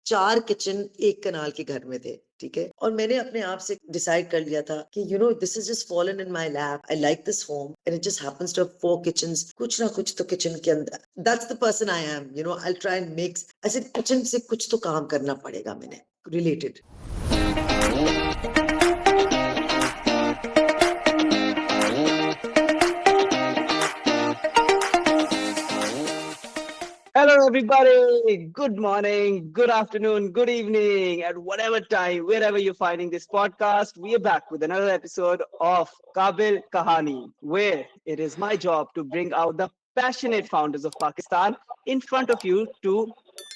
4 kitchen एक कनाल के घर में थे, ठीक है? और मैंने अपने आप से डिसाइड कर लिया था कि this is just fallen in my lap, I like this home and it just happens to have 4 kitchens, कुछ ना कुछ तो किचन के अंदर, that's the person I am, I try and makes, ऐसे किचन से कुछ तो काम करना पड़ेगा मैंने related. Hello, everybody. Good morning, good afternoon, good evening, at whatever time, wherever you're finding this podcast. We are back with another episode of Kaabil Kahani, where it is my job to bring out the passionate founders of Pakistan in front of you to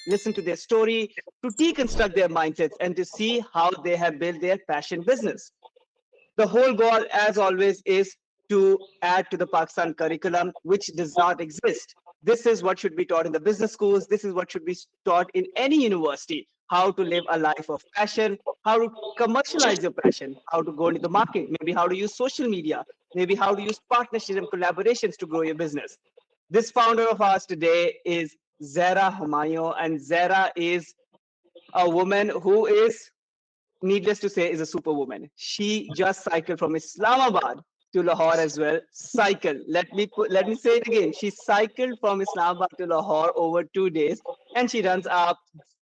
listen to their story, to deconstruct their mindsets, and to see how they have built their passion business. The whole goal, as always, is to add to the Pakistan curriculum, which does not exist. This is what should be taught in the business schools. This is what should be taught in any university. How to live a life of passion, how to commercialize your passion, how to go into the market, maybe how to use social media, maybe how to use partnerships and collaborations to grow your business. This founder of ours today is Zehra Humayun, and Zera is a woman who is, needless to say, is a superwoman. She just cycled from Islamabad to Lahore as well. Cycle. Let me say it again. She cycled from Islamabad to Lahore over 2 days, and she runs a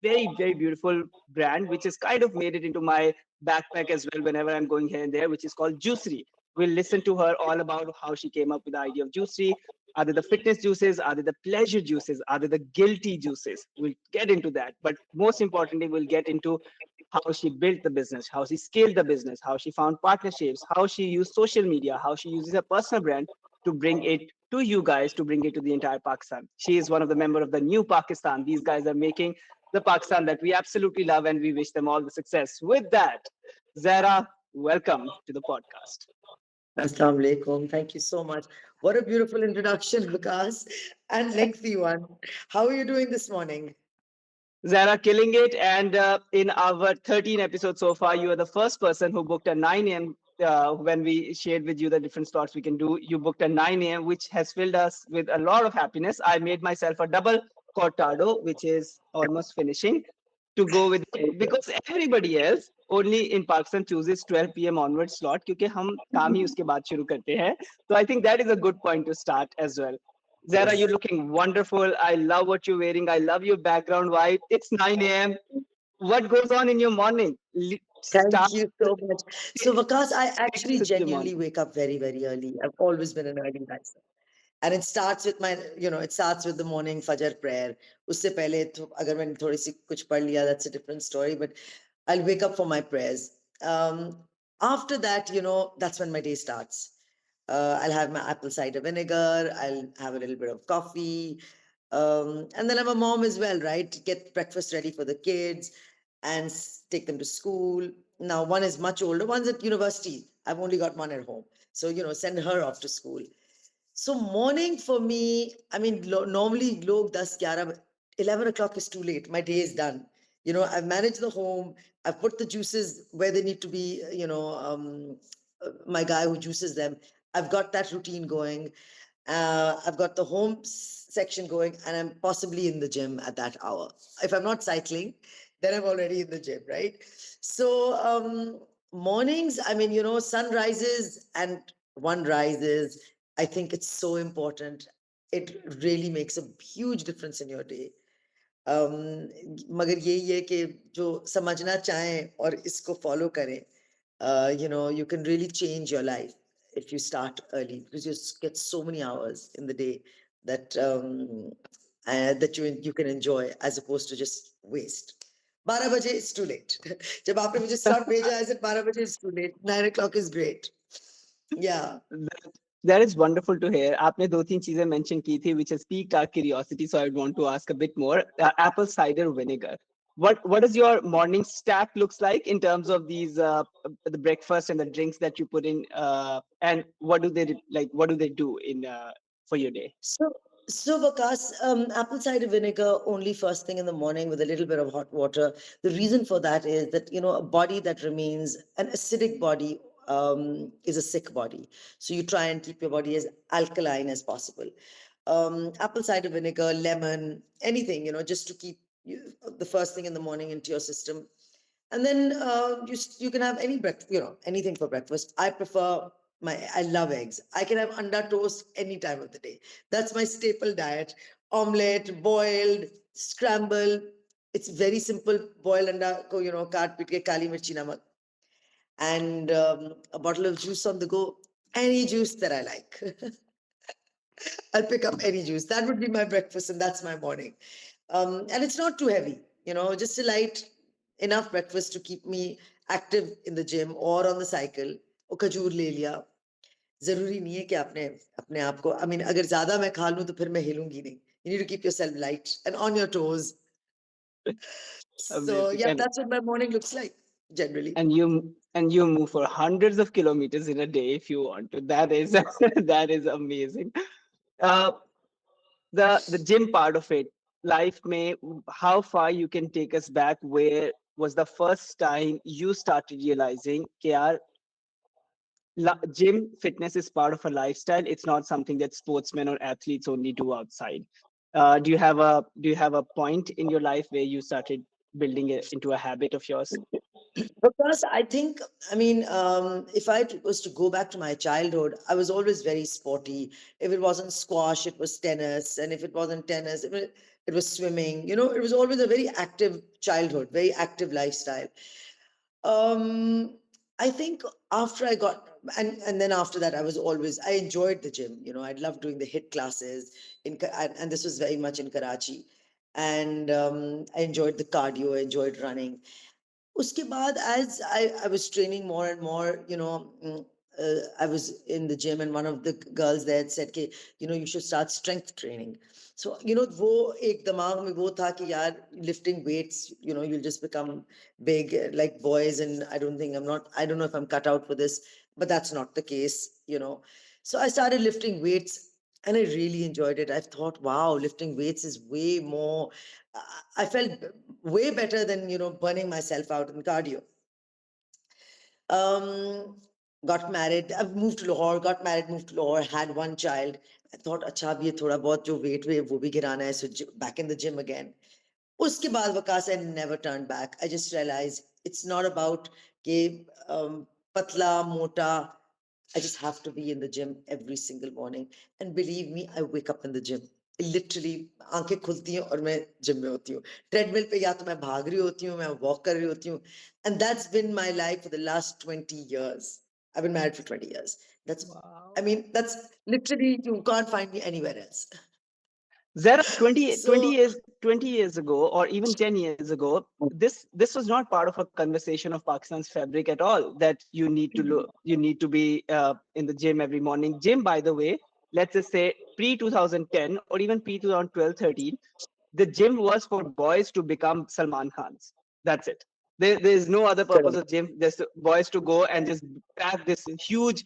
very beautiful brand, which has kind of made it into my backpack as well whenever I'm going here and there, which is called Juicery. We'll listen to her all about how she came up with the idea of Juicery. Are they the fitness juices? Are they the pleasure juices? Are they the guilty juices? We'll get into that. But most importantly, we'll get into how she built the business, how she scaled the business, how she found partnerships, how she used social media, how she uses her personal brand to bring it to you guys, to bring it to the entire Pakistan. She is one of the members of the new Pakistan. These guys are making the Pakistan that we absolutely love, and we wish them all the success. With that, Zara, welcome to the podcast. Assalamu alaikum. Thank you so much. What a beautiful introduction, Vikas, and lengthy one. How are you doing this morning? Zara, killing it. And in our 13 episodes so far, you are the first person who booked a 9 a.m. When we shared with you the different slots we can do. You booked a 9 a.m., which has filled us with a lot of happiness. I made myself a double cortado, which is almost finishing, to go with it, because everybody else only in Pakistan chooses 12 p.m. onward slot, क्योंकि हम काम ही उसके बाद शुरू करते हैं. So I think that is a good point to start as well. Zara, you're Yes. looking wonderful. I love what you're wearing. I love your background vibe. It's 9 a.m. What goes on in your morning? Thank Start, you so much. So, Vikas, I take us actually into your genuinely morning. wake up very, very early. I've always been an early riser. And it starts with it starts with the morning Fajr prayer. उससे पहले तो अगर मैंने थोड़ी सी कुछ पढ़ लिया, that's a different story. But I'll wake up for my prayers. After that, that's when my day starts. I'll have my apple cider vinegar. I'll have a little bit of coffee. And then I'm a mom as well, right? Get breakfast ready for the kids and take them to school. Now, one is much older, one's at university. I've only got one at home. So, send her off to school. So morning for me, I mean, normally log 10, 11, 11 o'clock is too late. My day is done. I've managed the home. I've put the juices where they need to be, my guy who juices them. I've got that routine going. I've got the home section going, and I'm possibly in the gym at that hour. If I'm not cycling, then I'm already in the gym, right? So mornings, I mean, sun rises and one rises. I think it's so important. It really makes a huge difference in your day. मगर यही है कि जो समझना चाहें और इसको follow करें, you can really change your life if you start early, because you get so many hours in the day that that you can enjoy, as opposed to just waste. 12 बजे it's too late. जब आपने मुझे slot भेजा, I said 12 बजे it's too late. 9 o'clock is great. Yeah. That is wonderful to hear. आपने दो तीन चीजें mention की थी, which has piqued our curiosity. So I want to ask a bit more. Apple cider vinegar. What does your morning stack looks like in terms of these the breakfast and the drinks that you put in, and what do they like? What do they do in for your day? So, Vikas, apple cider vinegar only first thing in the morning with a little bit of hot water. The reason for that is that, a body that remains an acidic body is a sick body. So you try and keep your body as alkaline as possible. Apple cider vinegar, lemon, anything, just to keep the first thing in the morning into your system. And then you can have any breakfast, anything for breakfast. I love eggs. I can have anda toast any time of the day. That's my staple diet. Omelette, boiled, scramble. It's very simple. Boiled anda ko, kaat pit ke kali mirchi namak, and a bottle of juice on the go. Any juice that I like. I'll pick up any juice. That would be my breakfast, and that's my morning. And it's not too heavy, just a light enough breakfast to keep me active in the gym or on the cycle. और खजूर ले लिया. जरूरी नहीं है कि आपने अपने आप को, अगर ज्यादा मैं खा लूं तो फिर मैं हिलूंगी नहीं. You need to keep yourself light and on your toes. So Amazing. yeah, that's what my morning looks like generally. And you move for hundreds of kilometers in a day if you want to. That is that is amazing. Uh, the gym part of it, life may, how far you can take us back? Where was the first time you started realizing that gym fitness is part of a lifestyle? It's not something that sportsmen or athletes only do outside. Do you have a point in your life where you started building it into a habit of yours? Because I think, if was to go back to my childhood, I was always very sporty. If it wasn't squash, it was tennis. And if it wasn't tennis, it was swimming. It was always a very active childhood, very active lifestyle. Um, I think after I got, and then after that, I enjoyed the gym. I loved doing the hit classes and this was very much in Karachi. And I enjoyed the cardio, I enjoyed running. Uske baad, as I was training more and more, I was in the gym and one of the girls there had said, कि, you should start strength training. So, wo ek damag mein wo tha ki yaar, lifting weights, you'll just become big like boys. And I don't know if I'm cut out for this, but that's not the case. So I started lifting weights and I really enjoyed it. I thought, wow, lifting weights is way more, I felt way better than, burning myself out in cardio. Um, got married, I moved to Lahore, got married, moved to Lahore, had one child. I thought, अच्छा अब ये थोड़ा बहुत जो weight वे वो भी गिराना है, so back in the gym again. Uske baad Vakas, I never turned back. I just realized it's not about ke patla, mota. I just have to be in the gym every single morning. And believe me, I wake up in the gym. Literally, आंखें खुलती हैं और मैं gym में होती हूँ. Treadmill पे या तो मैं भाग रही होती हूँ, मैं वॉक कर रही होती हूँ. And that's been my life for the last 20 years. I've been married for 20 years. Wow. That's literally, you can't find me anywhere else. Zara, 20, 20 So, years 20 years ago, or even 10 years ago, this was not part of a conversation of Pakistan's fabric at all, that you need to be in the gym every morning. Gym, by the way, let's just say pre 2010 or even pre 2012, 13, the gym was for boys to become Salman Khans. That's it. There is no other purpose correct. of gym. There's boys to go and just pack this huge,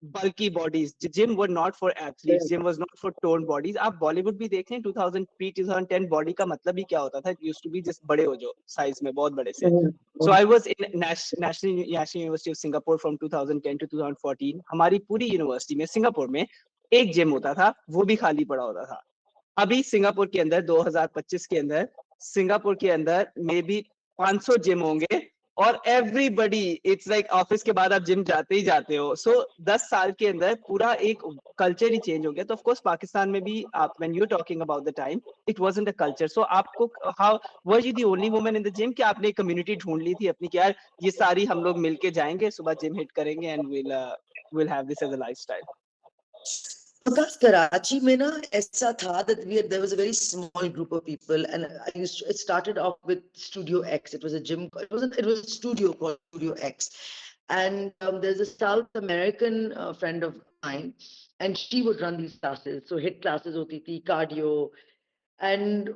bulky bodies. Gym were not for athletes. Gym was not for toned bodies. आप बॉलीवुड भी देख लें 2000 pre 2010 body का मतलब ही क्या होता था? It used to be just बड़े हो जो size में बहुत बड़े से. So I was in National University of Singapore from 2010 to 2014. हमारी पूरी यूनिवर्सिटी में सिंगापुर में एक जिम होता था, वो भी खाली पड़ा होता था. अभी सिंगापुर के अंदर 2025 के अंदर सिंगापुर के अंदर मे बी 500 जिम होंगे और एवरीबडी इट्स लाइक ऑफिस के बाद आप जिम जाते ही जाते हो. सो 10 साल के अंदर पूरा एक कल्चर ही चेंज हो गया. तो ऑफ कोर्स पाकिस्तान में भी आप when you talking about the time it wasn't a culture. So आपको how were you the only woman in the gym कि आपने एक कम्युनिटी ढूंढ ली थी अपनी कि यार ये सारी हम लोग मिलके जाएंगे सुबह जिम हिट करेंगे and will have this as a lifestyle? Because Karachi में ना ऐसा था that there was a very small group of people, and it started off with Studio X. It was a gym. It was a studio called Studio X, and there's a South American friend of mine, and she would run these classes. So hit classes होती थी, cardio, and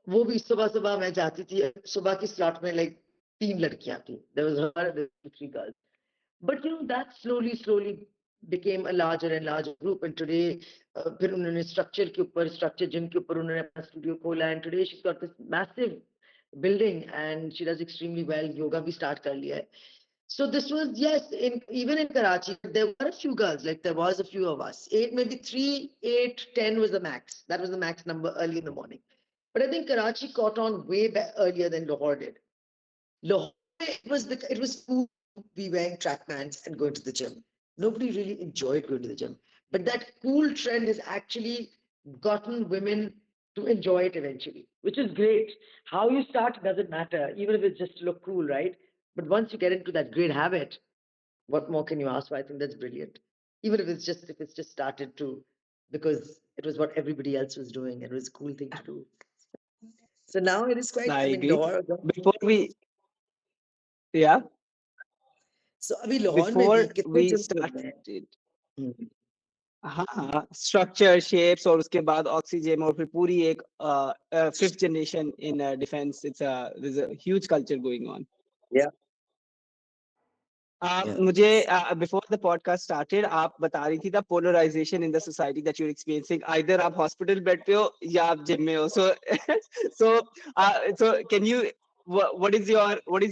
वो भी सुबह सुबह मैं जाती थी. सुबह की slot में like 3 लड़कियां थी. There was her, there were 3 girls. But that slowly became a larger and larger group. And today, फिर उन्होंने structure gym के ऊपर उन्होंने अपना studio खोला. And today she's got this massive building and she does extremely well. Yoga भी start कर लिया है. So this was, yes, even in Karachi, there were a few girls, like there was a few of us. 8, maybe 3, 8, 10 was the max. That was the max number early in the morning. But I think Karachi caught on way earlier than Lahore did. Lahore, it was cool to be wearing track pants and going to the gym. Nobody really enjoyed going to the gym. But that cool trend has actually gotten women to enjoy it eventually, which is great. How you start doesn't matter, even if it's just to look cool, right? But once you get into that great habit, what more can you ask for? I think that's brilliant. Even if it's just started to because it was what everybody else was doing and it was a cool thing to do. So now it is quite, I I mean, agree. Lahore. Before we, yeah, So अभी लाहौर में भी before कितने we gym खुल गए हैं started, हम्म, हाँ हाँ, structure shapes और उसके बाद ऑक्सीजन और फिर पूरी एक fifth generation in defence it's a huge culture going on. yeah yeah मुझे बिफोर द पॉडकास्ट स्टार्टेड आप बता रही थी the polarisation in the society that you are experiencing either आप हॉस्पिटल बेड पे हो या आप जिम में हो so so so can you what is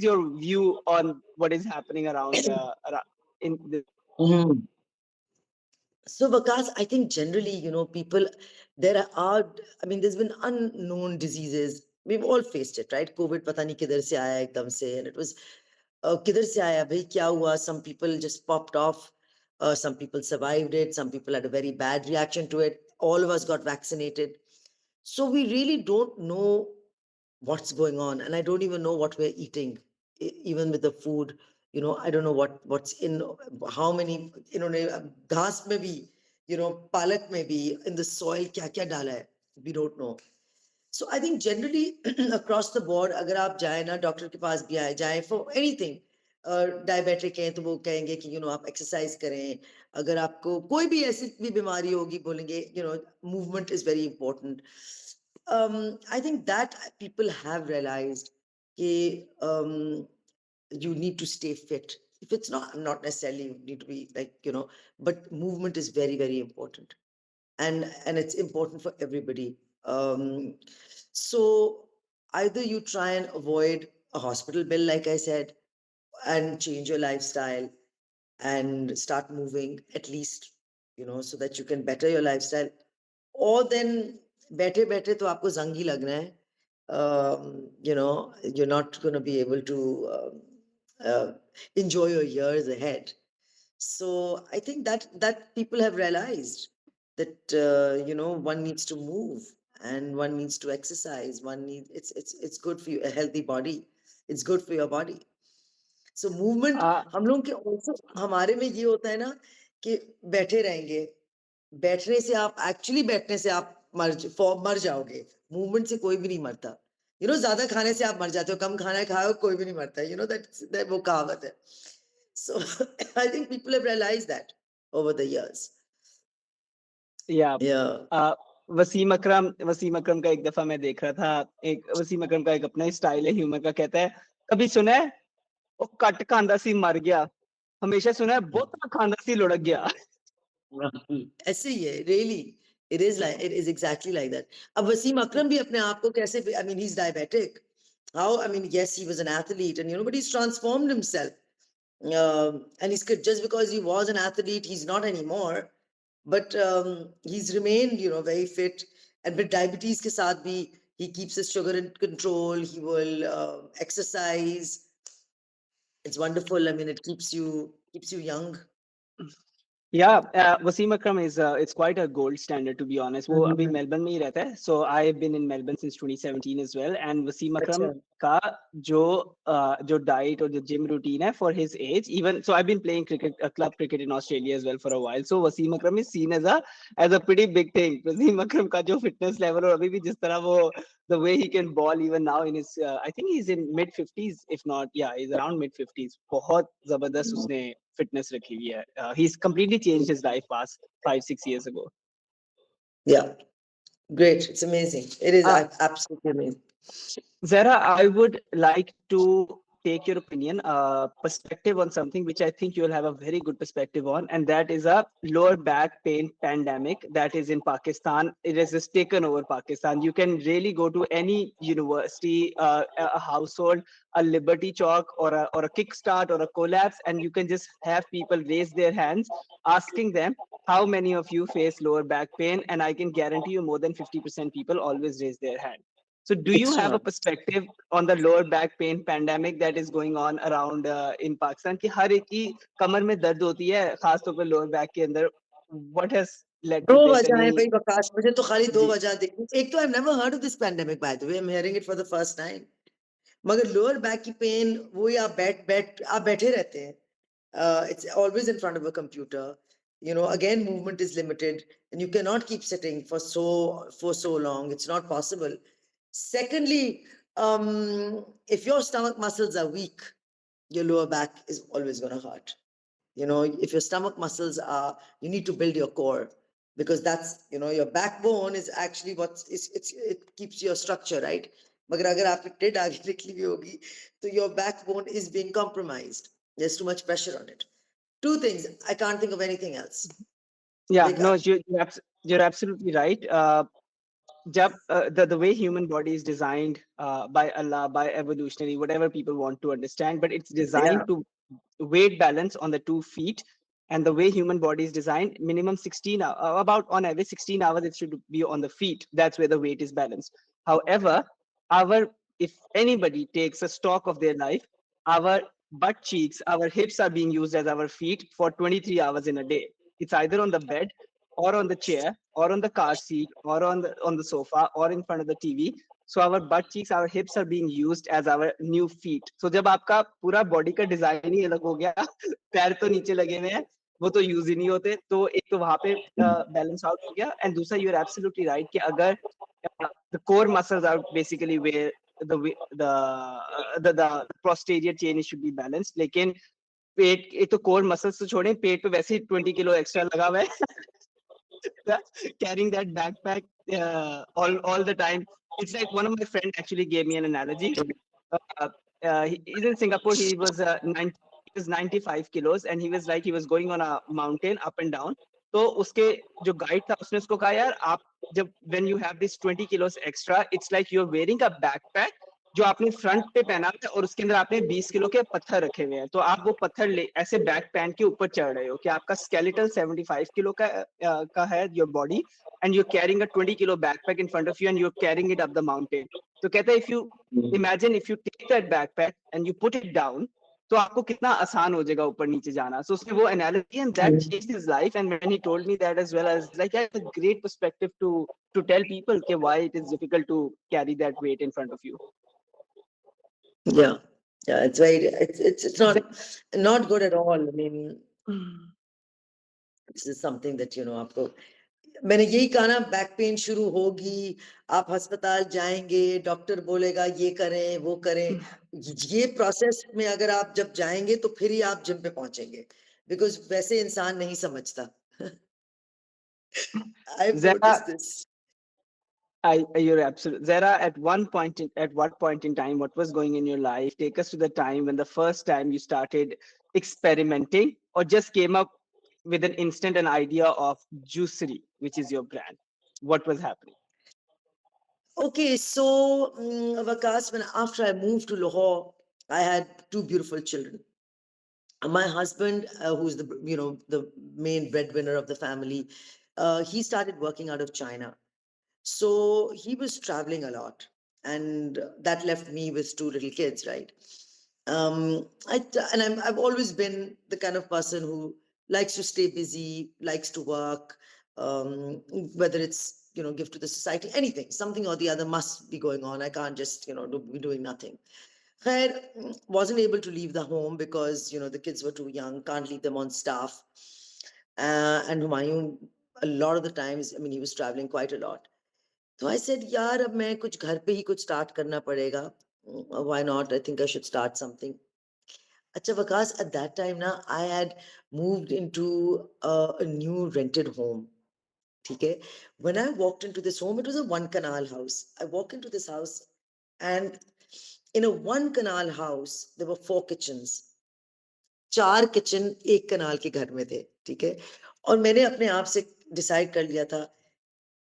your view on what is happening around in the Mhm. So Vakas, I think generally, people, there are, I mean, there's been unknown diseases. We've all faced it, right? COVID, पता नहीं किधर से आया एकदम से, and it was, किधर से आया भाई क्या हुआ? Some people just popped off. Some people survived it. Some people had a very bad reaction to it. All of us got vaccinated. So we really don't know what's going on, and I don't even know what we're eating, even with the food. I don't know what's in how many. Ghas mein bhi, palak mein bhi, in the soil kya kya dala hai. We don't know. So I think generally across the board, अगर आप जाए ना doctor के पास भी आए जाए for anything, diabetic हैं तो वो कहेंगे कि आप एक्सरसाइज करें. अगर आपको कोई भी ऐसी भी बीमारी होगी बोलेंगे movement is very important. I think that people have realized कि you need to stay fit. If it's not necessarily you need to be like but movement is very very important, and it's important for everybody. So either you try and avoid a hospital bill, like I said, and change your lifestyle and start moving at least, so that you can better your lifestyle, or then better better to aapko zangi lagna hai. You're not going to be able to uh, enjoy your years ahead. So I think that people have realized that one needs to move and one needs to exercise. One needs it's good for you, a healthy body. It's good for your body. So movement हम लोग के also हमारे में ये होता है ना कि बैठे रहेंगे. बैठने से आप एक्चुअली बैठने से आप मर जाओगे. मूवमेंट से कोई भी नहीं मरता. ज्यादा खाने से आप मर जाते हो. कम खाना खाओ कोई भी नहीं मरता. that वो कहावत है. So I think people have realized that over the years. या Yeah. वसीम अकरम का एक दफा मैं देख रहा था एक वसीम अकरम का एक अपना स्टाइल है ह्यूमर का कहता है कभी सुना है वो कट खांदा सी मर गया हमेशा सुना है बहुत खांदा सी लुढ़क गया ऐसे ही है, really. It is exactly like that. अब वसीम अकरम भी अपने आप को कैसे, I mean, he's diabetic. How, I mean, yes, he was an athlete and but he's transformed himself. And he's just because he was an athlete, he's not anymore. But he's remained, very fit. And with diabetes ke saath bhi, he keeps his sugar in control. He will exercise. It's wonderful. I mean, it keeps you young. Yeah, Wasim Akram is it's quite a gold standard to be honest. वो अभी Mhm. Melbourne में ही रहता है. So I've been in Melbourne since 2017 as well. And Wasim Akram अच्छा. का जो diet और जो gym routine है for his age, even so I've been playing cricket, club cricket in Australia as well for a while. So Wasim Akram is seen as a pretty big thing. Wasim Akram का जो fitness level और अभी भी जिस तरह वो the way he can ball even now in his I think he's in mid 50s if not yeah he's around mid 50s. बहुत जबरदस्त उसने fitness रखी हुई है. He's completely changed his life past 5-6 years ago. Yeah, great. It's amazing. It is Uh, absolutely amazing. Zara, I would like to take your opinion, perspective on something which I think you'll have a very good perspective on, and that is a lower back pain pandemic that is in Pakistan. It has just taken over Pakistan. You can really go to any university, a household, a Liberty Chalk, or a Kickstart, or a Collapse, and you can just have people raise their hands, asking them how many of you face lower back pain, and I can guarantee you more than 50% people always raise their hand. So, do you It's have a not. perspective on the lower back pain pandemic that is going on around in Pakistan? कि हर एक की कमर में दर्द होती है, खास तौर पे lower back के अंदर. What has led दो to this? वजह है Any? भाई प्रकाश, मुझे तो खाली दो जी. वजह देखी। एक तो I never heard of this pandemic, by the way, I am hearing it for the first time. मगर लोअर बैक की पेन, वो ही आप बैठे रहते हैं, it's always in front of a computer, you know, again movement is limited and you cannot keep sitting for so long, it's not possible. Secondly, um if your stomach muscles are weak, your lower back is always going to hurt. You know, if your stomach muscles are, you need to build your core, because that's, you know, your backbone is actually what is, it keeps your structure, right? मगर अगर आपकी टिड आगे निकली हुई होगी, तो your backbone is being compromised. There's too much pressure on it. Two things, I can't think of anything else. Yeah, Like, no, you're absolutely right. The way human body is designed by Allah, by evolutionary, whatever people want to understand, but it's yeah. designed to weight balance on the 2 feet. And the way human body is designed, minimum 16 about on average 16 hours it should be on the feet. That's where the weight is balanced. However, our if anybody takes a stock of their life, our butt cheeks, our hips are being used as our feet for 23 hours in a day. It's either on the bed or on the chair or on the car seat or on the sofa or in front of the TV. So our butt cheeks, our hips are being used as our new feet. So जब आपका पूरा body का design ही अलग हो गया, पैर तो नीचे लगे हुए हैं, वो तो use ही नहीं होते, तो एक तो वहाँ पे balance out हो गया, and दूसरा you are absolutely right कि अगर the core muscles are basically where the posterior chain should be balanced, लेकिन पेट एक तो कोर मसल्स तो छोड़ें, पेट पे वैसे ही 20 किलो एक्स्ट्रा लगा हुआ है. Carrying that backpack all the time. It's like one of my friends actually gave me an analogy. Uh, he's in Singapore. He was 95 kilos, and he was like he was going on a mountain up and down. तो उसके जो guide था उसने उसको कहा यार आप जब when you have this 20 kilos extra, it's like you're wearing a backpack जो आपने फ्रंट पे पहना है और उसके अंदर आपने 20 किलो के पत्थर रखे हुए हैं, तो आप वो पत्थर ऐसे बैक पहन के ऊपर चढ़ रहे हो कि आपका स्केलेटल 75 किलो का है your body, and you're carrying a 20 kilo backpack in front of you and you're carrying it up the mountain. तो कहता है if you imagine if you take that backpack and you put it down, तो आपको कितना आसान हो जाएगा ऊपर नीचे जाना. So उसने वो analogy and that changed his life, and when he told me that as well, I was like yeah, it's a great perspective to tell people कि why it is difficult to carry that weight in front of you. Yeah, yeah, it's very, it's not good at all. I mean, this is something that, you know, आपको, मैंने यही कहा ना, back pain शुरू होगी, आप अस्पताल जाएंगे, डॉक्टर बोलेगा ये करें वो करें, ये प्रोसेस में अगर आप जब जाएंगे तो फिर ही आप जिम पे पहुंचेंगे, बिकॉज वैसे इंसान नहीं समझता. I've Zara, noticed this. you're absolute. Zara, at what point in time, what was going in your life? Take us to the time when the first time you started experimenting, or just came up with an idea of Juicery, which is your brand. What was happening? Okay, so Vakas, when after I moved to Lahore, I had two beautiful children. My husband, who's the, you know, the main breadwinner of the family, he started working out of China. So he was traveling a lot, and that left me with two little kids, right? I've always been the kind of person who likes to stay busy, likes to work, whether it's, you know, give to the society, anything, something or the other must be going on. I can't just, you know, be doing nothing. Khair, wasn't able to leave the home because, you know, the kids were too young, can't leave them on staff. And Humayun, a lot of the times, I mean, he was traveling quite a lot. So I said, यार अब मैं कुछ घर पे ही कुछ start करना पड़ेगा. Why not? I think I should start something. अच्छा Vakas, at that time ना, I had moved into a new rented home. Okay. When I walked into this home, it was a one canal house. I walk into this house, and in a one canal house, there were 4 kitchens. 4 kitchen एक कनाल के घर में थे, ठीक है. और मैंने अपने आप से डिसाइड कर लिया था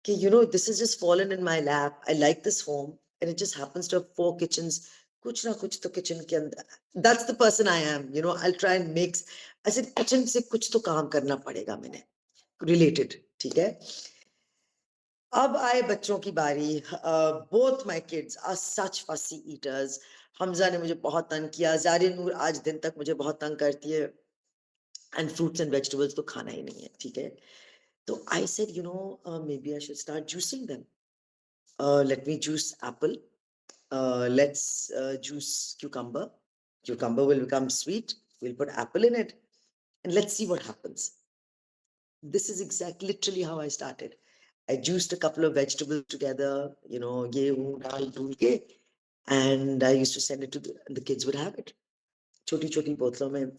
कि, you know, this has just fallen in my lap. I like this home, and it just happens to have 4 kitchens. कुछ ना कुछ तो किचन के अंदर. That's the person I am. You know, I'll try and make. I said kitchen से कुछ तो काम करना पड़ेगा मैंने. Related, ठीक है. अब आए बच्चों की बारी. Both my kids are such fussy eaters. Hamza ने मुझे बहुत तंग किया, जारी नूर आज दिन तक मुझे बहुत तंग करती है. And fruits and vegetables तो खाना ही नहीं है, ठीक है. So I said, maybe I should start juicing them. Let me juice apple. Let's juice cucumber. Cucumber will become sweet. We'll put apple in it, and let's see what happens. This is exactly literally how I started. I juiced a couple of vegetables together, gehu, dal, dul ke, and I used to send it to the kids would have it. Choti choti botlon mein.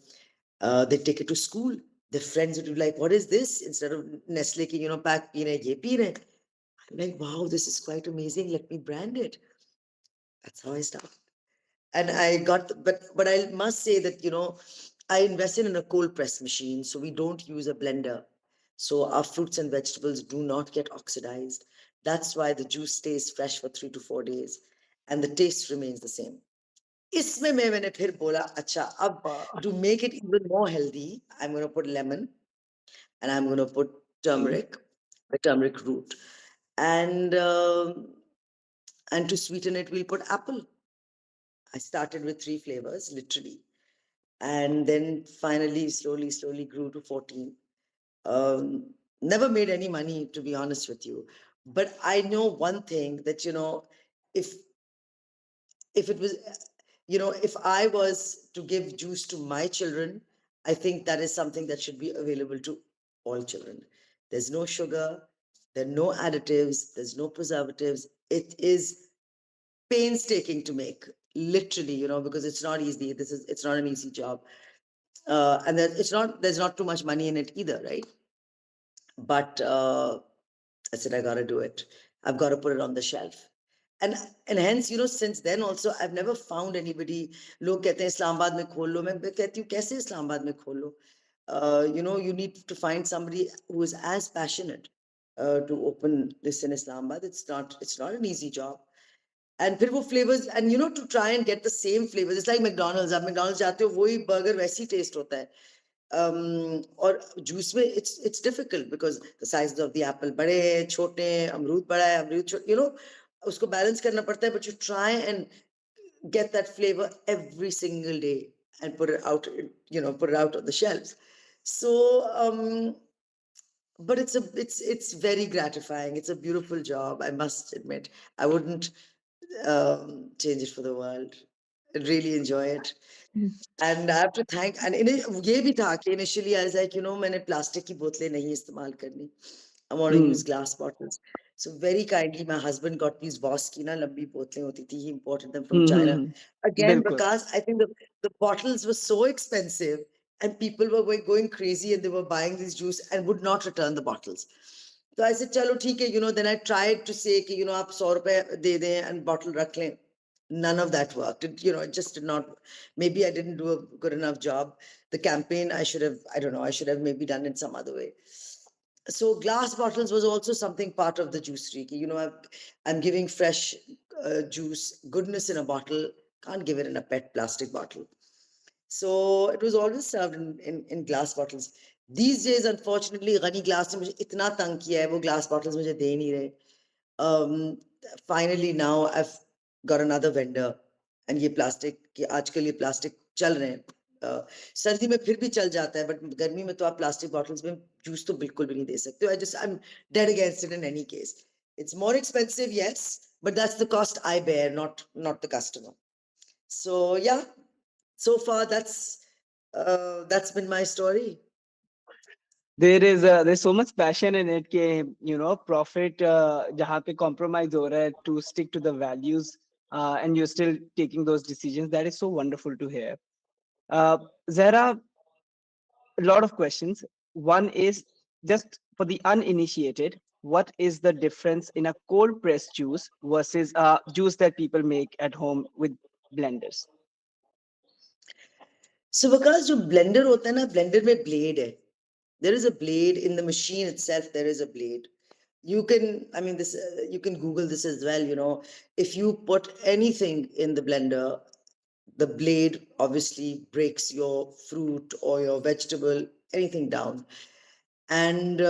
They take it to school. Their friends would be like, "What is this?" Instead of Nestle ki, pack pee rahe, ye pee rahe. I'm like, "Wow, this is quite amazing. Let me brand it." That's how I started. And I got, but I must say that, I invested in a cold press machine, so we don't use a blender. So our fruits and vegetables do not get oxidized. That's why the juice stays fresh for 3 to 4 days and the taste remains the same. इसमें मैंने फिर बोला अच्छा अब Wow. to make it even more healthy, I'm going to put lemon and I'm going to put Mm. turmeric, the turmeric root, and um and to sweeten it, we'll put apple. I started with 3 flavors, literally, and then finally, slowly grew to 14. Never made any money, to be honest with you, but I know one thing that if it was if I was to give juice to my children, I think that is something that should be available to all children. There's no sugar, there are no additives, there's no preservatives. It is painstaking to make, literally, because it's not easy. It's not an easy job. And there's not too much money in it either, right? But I said, I gotta do it. I've got to put it on the shelf. And and hence, since then also, I've never found anybody. लोग कहते हैं इस्लामाबाद में खोल लो. मैं कहती हूँ कैसे इस्लामाबाद में खोलो? You need to find somebody who is as passionate to open this in Islamabad. It's not an easy job. And फिर वो flavors, and to try and get the same flavors. It's like McDonald's. आप McDonald's जाते हो वही burger वैसी taste होता है. और जूस में it's difficult because the sizes of the apple बड़े हैं, छोटे हैं, अमरूद बड़ा है, अमरूद छोटे, उसको balance करना पड़ता है, but you try and get that flavor every single day and put it out on the shelves. So but it's very gratifying. It's a beautiful job, I must admit. I wouldn't change it for the world. I really enjoy it. And I have to thank, and ये भी था कि initially I was like, मैंने plastic की बोतलें नहीं इस्तेमाल करनी. I want to use Mm. glass bottles. So very kindly, my husband got these Voss की ना लंबी बोतलें होती थी. He imported them from China. Mhm. Again, बिल्कुल. because I think the bottles were so expensive and people were going crazy and they were buying this juice and would not return the bottles. So I said, चलो ठीक है, then I tried to say कि, आप 100 रुपए दे दें and bottle रख लें. None of that worked. It just did not. Maybe I didn't do a good enough job. The campaign, I don't know, I should have maybe done it some other way. So glass bottles was also something part of the juicery. I'm giving fresh juice, goodness in a bottle. Can't give it in a PET plastic bottle. So it was always served in glass bottles. These days, unfortunately, Ghani glass ने मुझे इतना तंग किया है, वो glass bottles मुझे दे नहीं रहे. um, Finally now I've got another vendor, and ये plastic कि आजकल ये plastic चल रहे हैं. सर्दी में फिर भी चल जाता है, but गर्मी में तो आप plastic bottles में juice तो बिल्कुल भी नहीं दे सकते. I'm dead against it in any case. It's more expensive, yes, but that's the cost I bear, not the customer. So yeah, so far that's been my story. There's so much passion in it कि profit जहाँ पे compromise हो रहा है to stick to the values, and you're still taking those decisions. That is so wonderful to hear. uh, Zara, a lot of questions. One is, just for the uninitiated, what is the difference in a cold pressed juice versus juice that people make at home with blenders? So because जो blender होता है ना, blender में blade है. There is a blade in the machine itself. There is a blade. You can, I mean, this you can Google this as well. If you put anything in the blender, the blade obviously breaks your fruit or your vegetable, anything down. And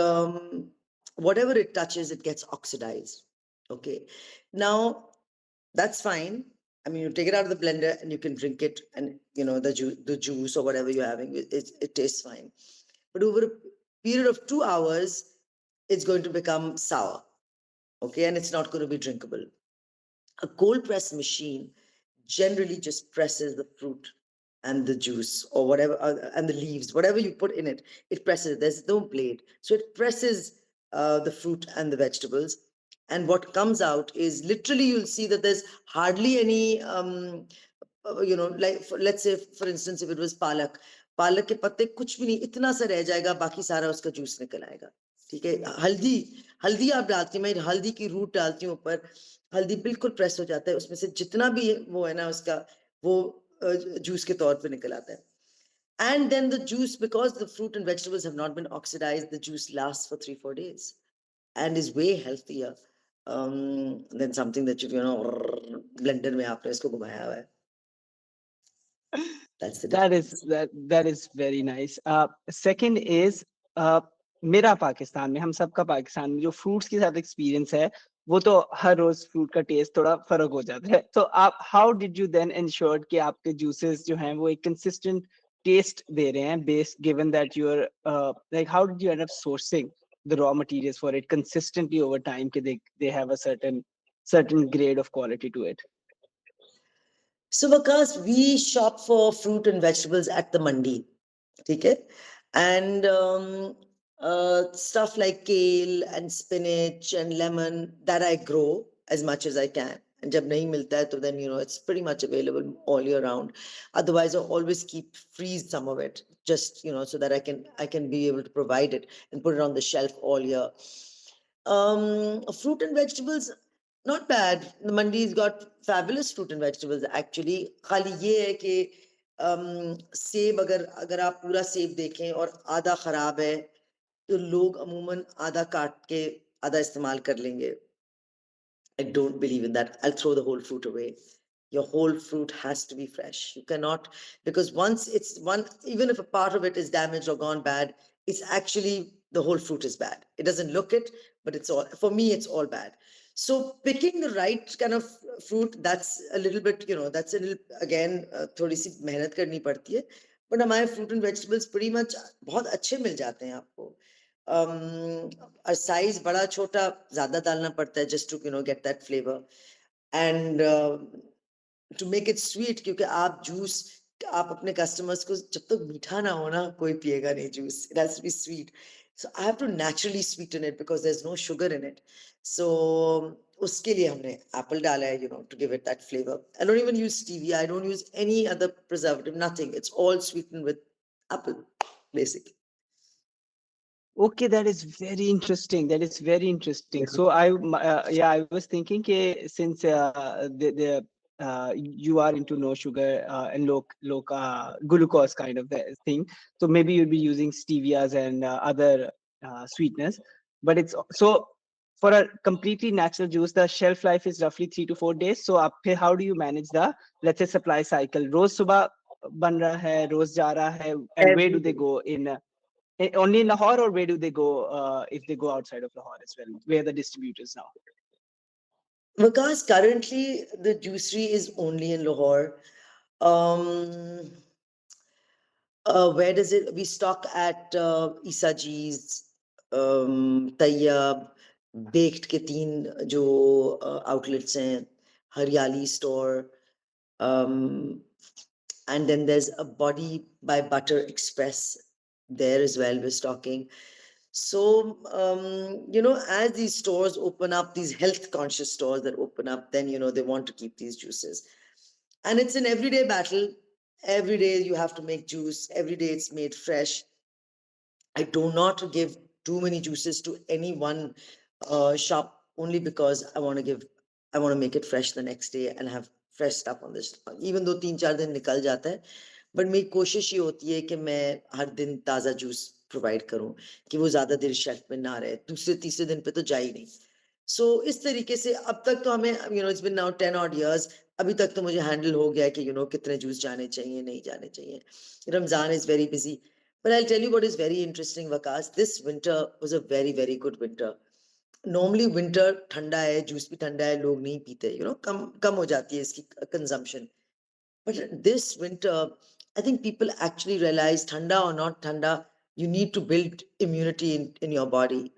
whatever it touches, it gets oxidized. Okay. Now, that's fine. I mean, you take it out of the blender and you can drink it, and the juice or whatever you're having, it tastes fine. But over a period of 2 hours, it's going to become sour. Okay, and it's not going to be drinkable. A cold press machine generally just presses the fruit and the juice or whatever, and the leaves, whatever you put in it, it presses. There's no blade, so it presses the fruit and the vegetables. And what comes out is literally, you'll see that there's hardly any like let's say for instance, if it was palak, palak के पत्ते कुछ भी नहीं, इतना सा रह जाएगा, बाकी सारा उसका जूस निकल आएगा. ठीक है. हल्दी, हल्दी आप डालती हैं, मैं हल्दी की रूट डालती हूँ ऊपर, हल्दी बिल्कुल प्रेस हो जाता है, उसमें से जितना भी वो है ना उसका, वो जूस के तौर पे निकल आता है. And then the juice, because the fruit and vegetables have not been oxidized, the juice lasts for 3-4 days and is way healthier than something that blender में आपने इसको घुमाया हुआ है. That's the That is difference. that is very nice. Second is uh, मेरा पाकिस्तान में, हम सबका पाकिस्तान में जो फ्रूट्स के साथ एक्सपीरियंस है, वो तो हर रोज फ्रूट का टेस्ट थोड़ा फर्क हो जाता है. तो आप how did you then ensure कि आपके जूसेस जो हैं वो एक कंसिस्टेंट टेस्ट दे रहे हैं, based given that you are like how did you end up sourcing the raw materials for it consistently over time कि they have a certain grade of quality to it? So, because we shop for fruit and vegetables at the mandi, okay, and stuff like kale and spinach and lemon that I grow as much as I can. And jab nahi milta hai, to then it's pretty much available all year round. Otherwise, I always keep freeze some of it, just so that I can be able to provide it and put it on the shelf all year. Fruit and vegetables, not bad. The mandi's got fabulous fruit and vegetables actually. खाली ये है कि सेब, अगर आप पूरा सेब देखें और आधा खराब है, तो लोग अमूमन आधा काट के आधा इस्तेमाल कर लेंगे. I don't believe in that. I'll throw the whole fruit away. Your whole fruit has to be fresh. You cannot, because once it's one, even if a part of it is damaged or gone bad, it's actually the whole fruit is bad. It doesn't look it, but it's all, for me, it's all bad. So picking the right kind of fruit, that's a little bit, that's a little, again, थोड़ी सी मेहनत करनी पड़ती है. But हमारे fruit and vegetables pretty much बहुत अच्छे मिल जाते हैं आपको. और साइज बड़ा छोटा ज्यादा डालना पड़ता है, just to get that flavor. And to make it sweet, क्योंकि आप जूस, आप अपने कस्टमर्स को, जब तक मीठा ना हो ना, कोई पिएगा नहीं juice. It has to be sweet. So I have to naturally sweeten it because there's no sugar in it. So उसके लिए हमने apple डाला है, to give it that flavor. I don't even use stevia. I don't use any other preservative. Nothing. It's all sweetened with apple, basically. Okay, that is very interesting. That is very interesting. So yeah, I was thinking that since you are into no sugar and low glucose kind of thing, so maybe you'll be using stevias and other sweeteners. But it's so for a completely natural juice, the shelf life is roughly 3 to 4 days. So how do you manage the, let's say, supply cycle? Roz subah ban raha hai, roz ja raha hai, and where do Every they day. go in? Only in Lahore, or where do they go if they go outside of Lahore as well? Where are the distributors now? Because currently the juicery is only in Lahore. Um, where does it? We stock at Isaji's, Tayyab, Baked के तीन जो outlets हैं, Haryali store, um, and then there's a Body by Butter Express there as well. We're stocking. So, as these stores open up, these health conscious stores that open up, then, they want to keep these juices. And it's an everyday battle. Every day you have to make juice. Every day it's made fresh. I do not give too many juices to any one shop, only because I want to make it fresh the next day and have fresh stuff on this. Even though 3-4 दिन निकल जाता है, but मेरी कोशिश ये होती है कि मैं हर दिन ताज़ा जूस प्रोवाइड करूं, कि वो ज़्यादा देर शेल्फ में ना रहे. दूसरे तीसरे दिन पे तो जा ही नहीं. सो इस तरीके से अब तक तो हमें, it's been now 10 odd years, अभी तक तो मुझे हैंडल हो गया कि कितने जूस जाने चाहिए, नहीं जाने चाहिए. Ramzan is very busy. But I'll tell you what is very interesting, Vakas. This winter was a very, very good winter. Normally winter ठंडा है, जूस भी ठंडा है, लोग नहीं पीते, कम कम हो जाती है इसकी consumption. But this winter, I think people actually realize, thanda or not thanda, you need to build immunity in your body.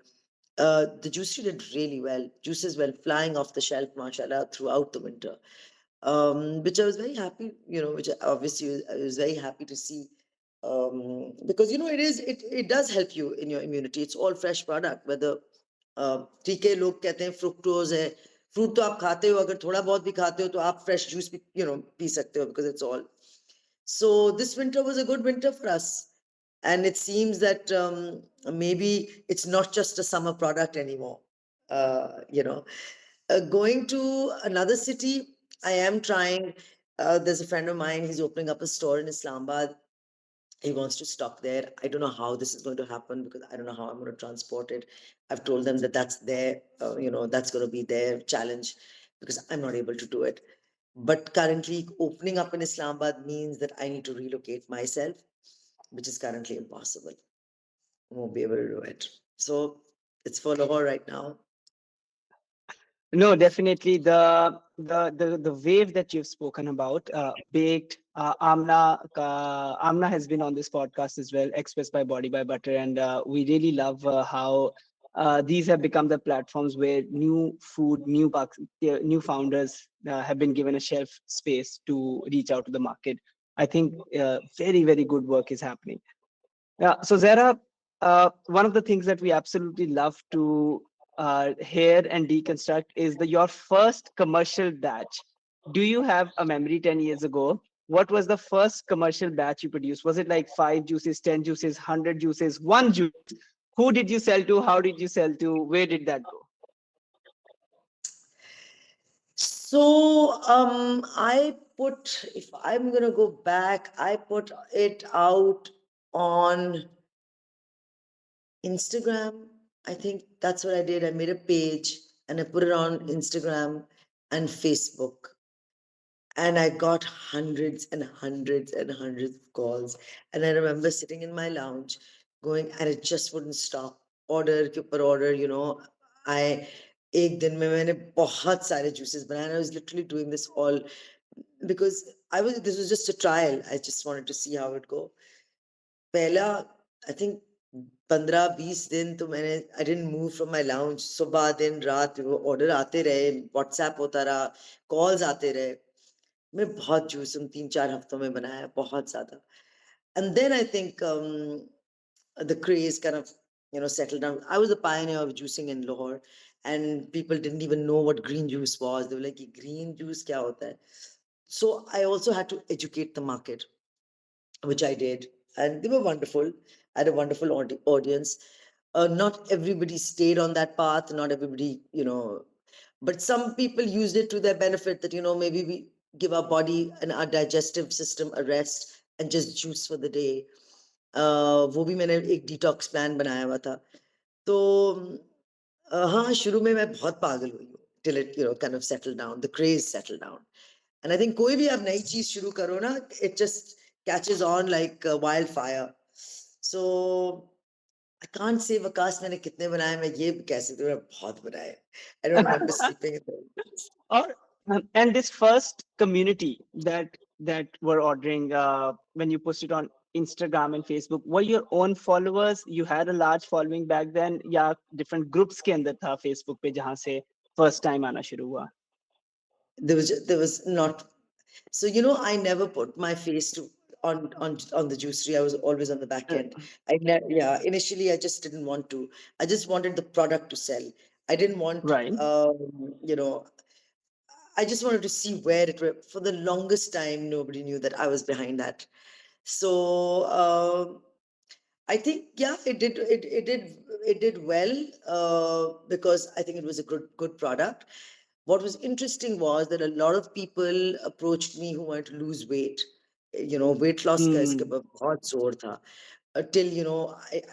The juicery did really well. Juices were flying off the shelf, mashallah, throughout the winter, which I was very happy, which obviously I was very happy to see. Because it does help you in your immunity. It's all fresh product. Whether ठीक है, लोग कहते हैं fructose है, fruit तो आप खाते हो, अगर थोड़ा बहुत भी खाते हो तो आप फ्रेश जूस भी पी सकते हो, because it's all. So this winter was a good winter for us, and it seems that maybe it's not just a summer product anymore. Going to another city, I am trying. There's a friend of mine, he's opening up a store in Islamabad. He wants to stock there. I don't know how this is going to happen, because I don't know how I'm going to transport it. I've told them that that's their, that's going to be their challenge, because I'm not able to do it. But currently, opening up in Islamabad means that I need to relocate myself, which is currently impossible. I won't be able to do it. So it's for Lahore right now. No, definitely the wave that you've spoken about, baked. Amna has been on this podcast as well, Expressed by Body by Butter, and we really love how these have become the platforms where new food, new founders have been given a shelf space to reach out to the market. I think very very good work is happening. Yeah. So Zara, one of the things that we absolutely love to hear and deconstruct is your first commercial batch. Do you have a memory 10 years ago? What was the first commercial batch you produced? Was it like 5 juices, 10 juices, 100 juices, one juice? Who did you sell to? How did you sell to? Where did that go? So if I'm gonna go back, I put it out on Instagram. I think that's what I did. I made a page and I put it on Instagram and Facebook. And I got hundreds and hundreds and hundreds of calls. And I remember sitting in my lounge going, and it just wouldn't stop. Order के ऊपर order, I एक दिन में मैंने बहुत सारे juices बनाए. I was literally doing this all because this was just a trial. I just wanted to see how it go. पहला, I think 15-20 दिन तो मैंने I didn't move from my lounge. सुबह दिन रात वो order आते रहे, WhatsApp होता रहा, calls आते रहे. मैं बहुत जूस 3-4 हफ्तों में बनाया, बहुत ज्यादा. And then I think the craze kind of settled down. I was a pioneer of juicing in Lahore, and people didn't even know what green juice was. They were like, green juice kya hota hai? So I also had to educate the market, which I did, and they were wonderful. I had a wonderful audience. Not everybody stayed on that path. Not everybody, but some people used it to their benefit, that maybe we give our body and our digestive system a rest and just juice for the day. वो भी मैंने एक detox plan बनाया हुआ था. तो हाँ, शुरू में मैं बहुत पागल हुई हूँ, till it kind of settled down, the craze settled down. And I think कोई भी आप नई चीज शुरू करो ना, it just catches on like wildfire. So I can't say Vikas मैंने कितने बनाए, मैं ये कह सकती हूँ, मैंने बहुत बनाए. I don't remember sleeping in the Or and this first community that were ordering when you posted on Instagram and Facebook, were your own followers? You had a large following back then, या different groups के अंदर था Facebook पे जहाँ से first time आना शुरू हुआ? there was not. So I never put my face to on the juicery. I was always on the back Uh, end. Yeah, initially I just didn't want to. I just wanted the product to sell. I didn't want Right. I just wanted to see where it went. For the longest time, nobody knew that I was behind that. So I think, yeah, it did well, because I think it was a good product. What was interesting was that a lot of people approached me who wanted to lose weight. Weight loss का इसके Hmm. ऊपर बहुत जोर था. Till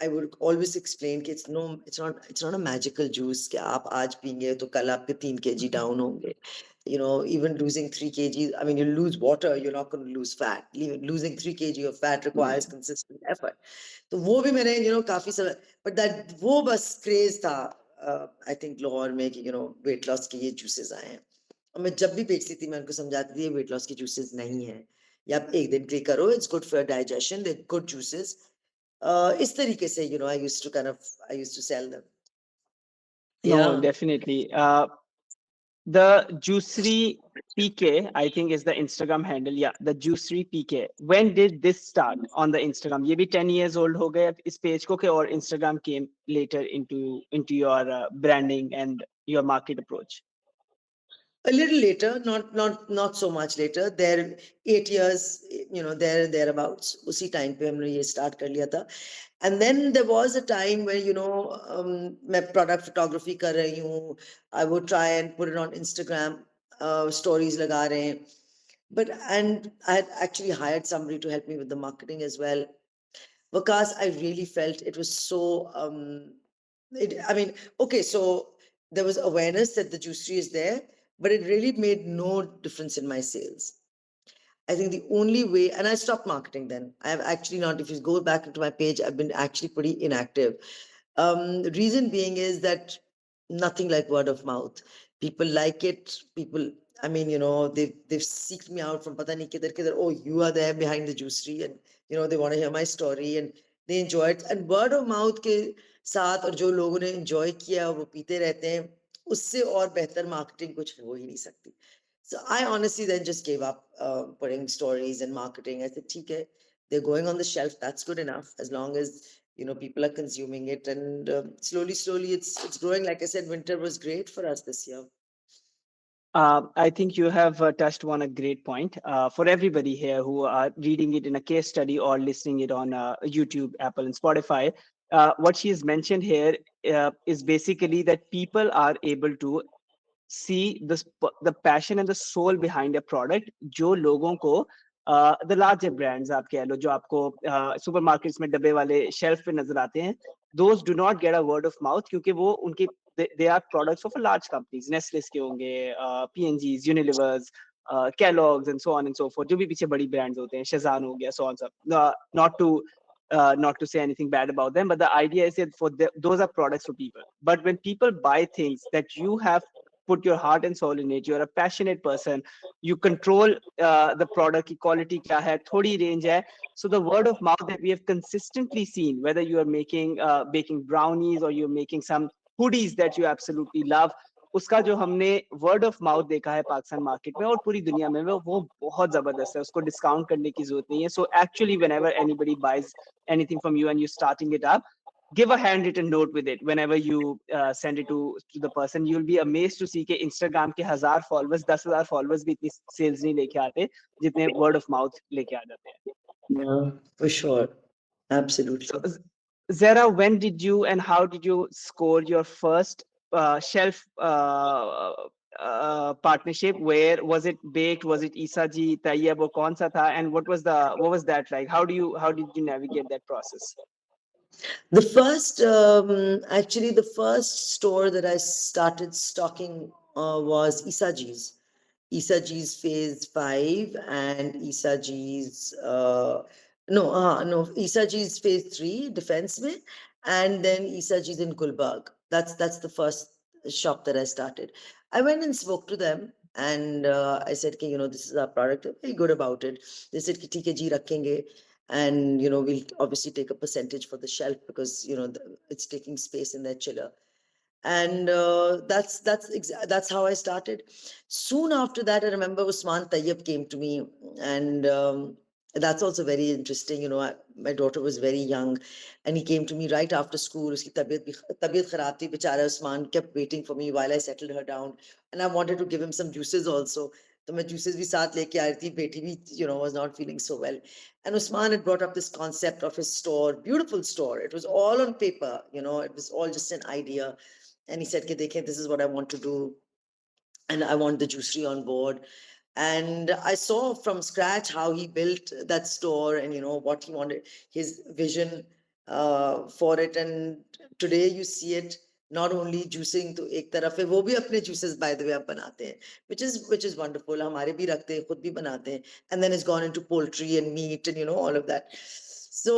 I would always explain कि it's not a magical juice कि आप आज पीएंगे तो कल आपके 3 kg down होंगे. even losing 3 kg, I mean, you lose water, you're not going to lose fat. Losing 3 kg of fat requires consistent effort. तो वो भी मैंने काफी समय, but that वो बस craze था, I think लाहौर में कि weight loss के ये juices आए हैं, और मैं जब भी बेचती थी मैं उनको समझाती थी ये weight loss के juices नहीं है, या आप एक दिन के लिए करो, it's good for your digestion, they're good juices. इस तरीके से I used to sell them. No, Yeah. definitely. The Juicery PK, I think, is the Instagram handle. Yeah, the Juicery PK. When did this start on the Instagram? ये भी 10 years old हो गए इस page को, or Instagram came later into your branding and your market approach? A little later, not so much later. There 8 years, thereabouts. उसी time पे हमने ये start कर लिया था. And then there was a time where मैं product photography कर रही हूँ. I would try and put it on Instagram. Stories लगा रहे हैं. And I had actually hired somebody to help me with the marketing as well, because I really felt it was so I mean, okay, so there was awareness that the juicery is there, but it really made no difference in my sales. I think the only way, and I stopped marketing then. I have actually not, if you go back into my page, I've been actually pretty inactive. The reason being is that nothing like word of mouth. People like it. People, I mean, they've seeked me out from pata nahi kidhar kidhar. Oh, you are there behind the juicery, and they want to hear my story, and they enjoy it. And word of mouth के साथ और जो लोगों ने enjoy किया वो पीते रहते हैं, उससे और बेहतर marketing कुछ हो ही नहीं सकती. So I honestly then just gave up putting stories and marketing. I said, okay, they're going on the shelf. That's good enough, as long as people are consuming it. And slowly, it's growing. Like I said, winter was great for us this year. I think you have touched on a great point for everybody here who are reading it in a case study or listening it on YouTube, Apple, and Spotify. What she has mentioned here is basically that people are able to see the passion and the soul behind a product जो लोगों को the larger brands आप कह लो जो आपको supermarkets में डब्बे वाले shelf पे नजर आते हैं, those do not get a word of mouth क्योंकि वो उनके they are products of a large companies, Nestle's के होंगे, P&G's, Unilever's, Kellogg's and so on and so forth, जो भी पीछे बड़ी brands होते हैं, Shazan हो गया, so on so not to say anything bad about them, but the idea is that those are products for people. But when people buy things that you have put your heart and soul in it, you're a passionate person, you control the product की quality क्या है, थोड़ी range है, so the word of mouth that we have consistently seen, whether you are making baking brownies or you're making some hoodies that you absolutely love, उसका जो हमने word of mouth देखा है पाकिस्तान मार्केट में और पूरी दुनिया में वो बहुत जबरदस्त है, उसको डिस्काउंट करने की जरूरत नहीं है. So actually whenever anybody buys anything from you and you starting it up, give a handwritten note with it whenever you send it to the person. You'll be amazed to see कि Instagram के 1000 followers 10,000 followers भी इतनी sales नहीं लेके आते जितने word of mouth लेके आ जाते हैं. Yeah, for sure. Absolutely. So Zara, when did you and how did you score your first shelf partnership? Where was it baked? Was it Isa ji, Tayyab, or kaun sa tha? And what was that like? How did you navigate that process? Actually, the first store that I started stocking was Isaji's. Isaji's Phase 5 and Isaji's, no, Isaji's Phase 3, Defense Mein, and then Isaji's in Gulbarg. That's the first shop that I started. I went and spoke to them, and I said, okay, this is our product. They're very good about it. They said, ki, theek hai ji, rakhenge. And we'll obviously take a percentage for the shelf because it's taking space in their chiller. And that's how I started. Soon after that, I remember Usman Tayyab came to me, and that's also very interesting. My daughter was very young, and he came to me right after school. Uski tabiyat kharab thi, bichara Usman kept waiting for me while I settled her down, and I wanted to give him some juices also. So my juices bhi saath leke aa rahi thi, beti bhi, was not feeling so well. And Usman had brought up this concept of his store, beautiful store. It was all on paper, it was all just an idea. And he said, "Dekhe, this is what I want to do. And I want the juicery on board." And I saw from scratch how he built that store and, what he wanted, his vision for it. And today you see it. not only juicing तो एक तरफ है, वो भी अपने juices by the way अब बनाते हैं, which is wonderful. हमारे भी रखते हैं, खुद भी बनाते हैं, and then it's gone into poultry and meat and all of that. So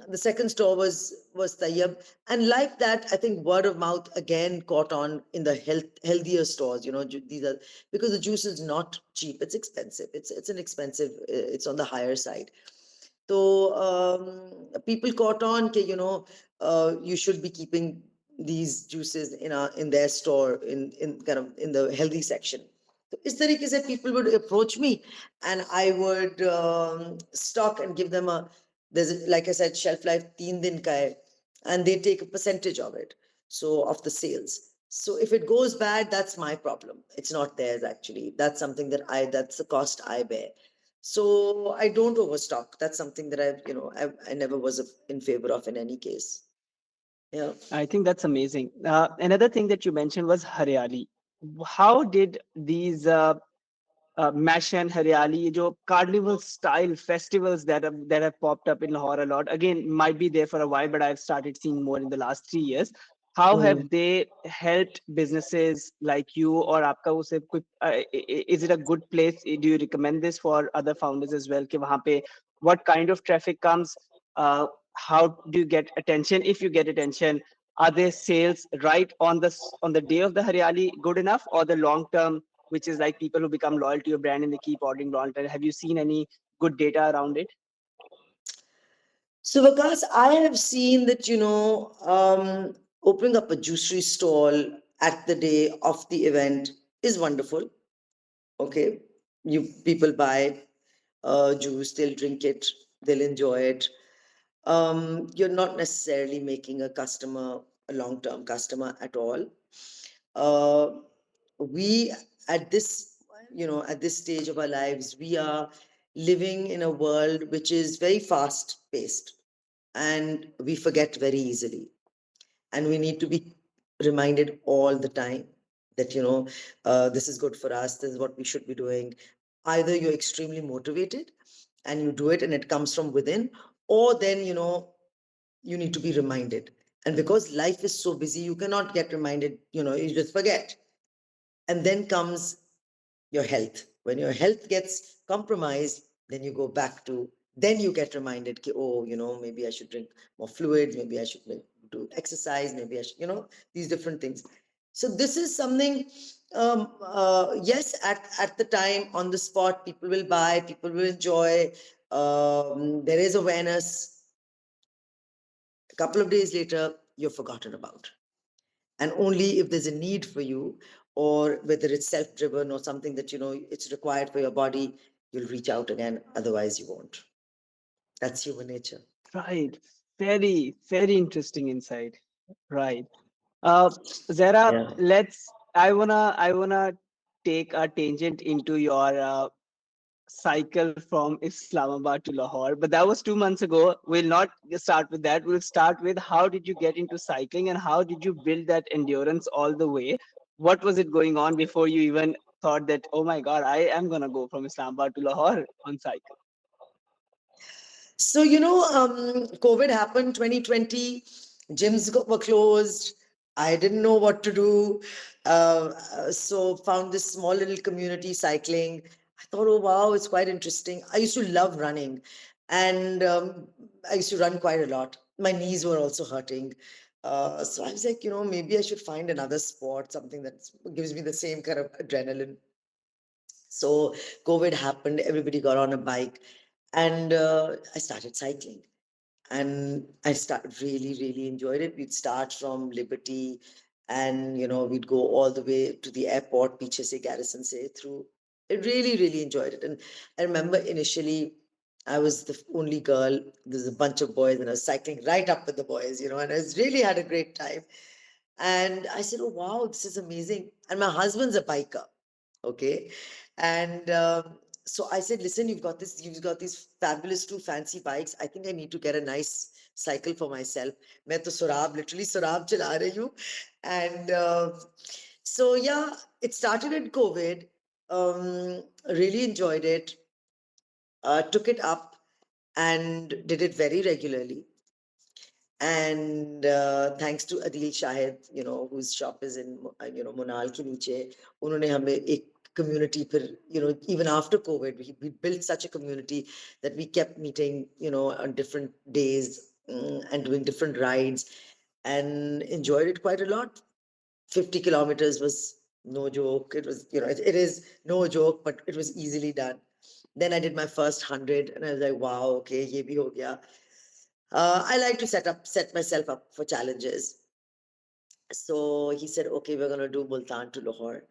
the second store was Tayyab, and like that, I think word of mouth again caught on in the healthier stores. These are, because the juice is not cheap; it's expensive. It's an expensive. It's on the higher side. So people caught on, you should be keeping these juices in their store in kind of in the healthy section. So इस तरीके से people would approach me, and I would stock and give them like I said, shelf life 3 दिन का है, and they take a percentage of it, so of the sales. So if it goes bad, that's my problem. It's not theirs actually. That's the cost I bear. So I don't overstock. That's something that I never was in favor of in any case. Yeah. I think that's amazing. Another thing that you mentioned was Haryali. How did these Mash and Haryali, जो carnival style festivals that have popped up in Lahore a lot. Again, might be there for a while, but I've started seeing more in the last 3 years. How have Mm. they helped businesses like you, or आपका उसे कोई, is it a good place? Do you recommend this for other founders as well? कि वहाँ पे what kind of traffic comes? How do you get attention? If you get attention, are there sales right on the day of the Haryali good enough, or the long term, which is like people who become loyal to your brand and they keep ordering loyal? Have you seen any good data around it? So Vikas, I have seen that, opening up a juicery stall at the day of the event is wonderful. Okay. People buy juice, they'll drink it, they'll enjoy it. You're not necessarily making a long-term customer at all. Uh, we at this stage of our lives, we are living in a world which is very fast-paced, and we forget very easily, and we need to be reminded all the time that this is good for us, this is what we should be doing. Either you're extremely motivated and you do it and it comes from within, or then you need to be reminded. And because life is so busy, you cannot get reminded, you just forget. And then comes your health. When your health gets compromised, then you go back to, then you get reminded, ki, oh, maybe I should drink more fluids, maybe I should do exercise, maybe I should, these different things. So this is something, yes, at the time, on the spot, people will buy, people will enjoy. There is awareness. A couple of days later, you're forgotten about. And only if there's a need for you, or whether it's self-driven or something that it's required for your body, you'll reach out again. Otherwise, you won't. That's human nature. Right. Very, very interesting insight. Right. Uh, Zara, Yeah. I wanna take a tangent into your cycle from Islamabad to Lahore, but that was 2 months ago. We'll not start with that. We'll start with how did you get into cycling and how did you build that endurance all the way? What was it going on before you even thought that, oh my God, I am gonna go from Islamabad to Lahore on cycle? So, COVID happened 2020, gyms were closed. I didn't know what to do. So, found this small little community cycling. I thought, oh, wow, it's quite interesting. I used to love running, and I used to run quite a lot. My knees were also hurting. So, I was like, maybe I should find another sport, something that gives me the same kind of adrenaline. So COVID happened, everybody got on a bike, and I started cycling. And I really, really enjoyed it. We'd start from Liberty, and we'd go all the way to the airport, Piche se Garrison se through. I really, really enjoyed it. And I remember initially I was the only girl. There's a bunch of boys, and I was cycling right up with the boys, and I really had a great time. And I said, oh, wow, this is amazing. And my husband's a biker. Okay. And so I said, listen, you've got these fabulous two fancy bikes. I think I need to get a nice cycle for myself. मैं तो literally Surab चला रही हूँ. And so, yeah, it started in COVID. Really enjoyed it. Took it up and did it very regularly. And thanks to Adil Shahid, whose shop is in, Munal ke niche, unhone hame ek community, even after COVID, we built such a community that we kept meeting, on different days, and doing different rides, and enjoyed it quite a lot. 50 kilometers was no joke. It was, it is no joke, but it was easily done. Then I did my first 100, and I was like, wow, okay, ye bhi ho gaya. I like to set myself up for challenges. So he said, okay, we're going to do Multan to Lahore.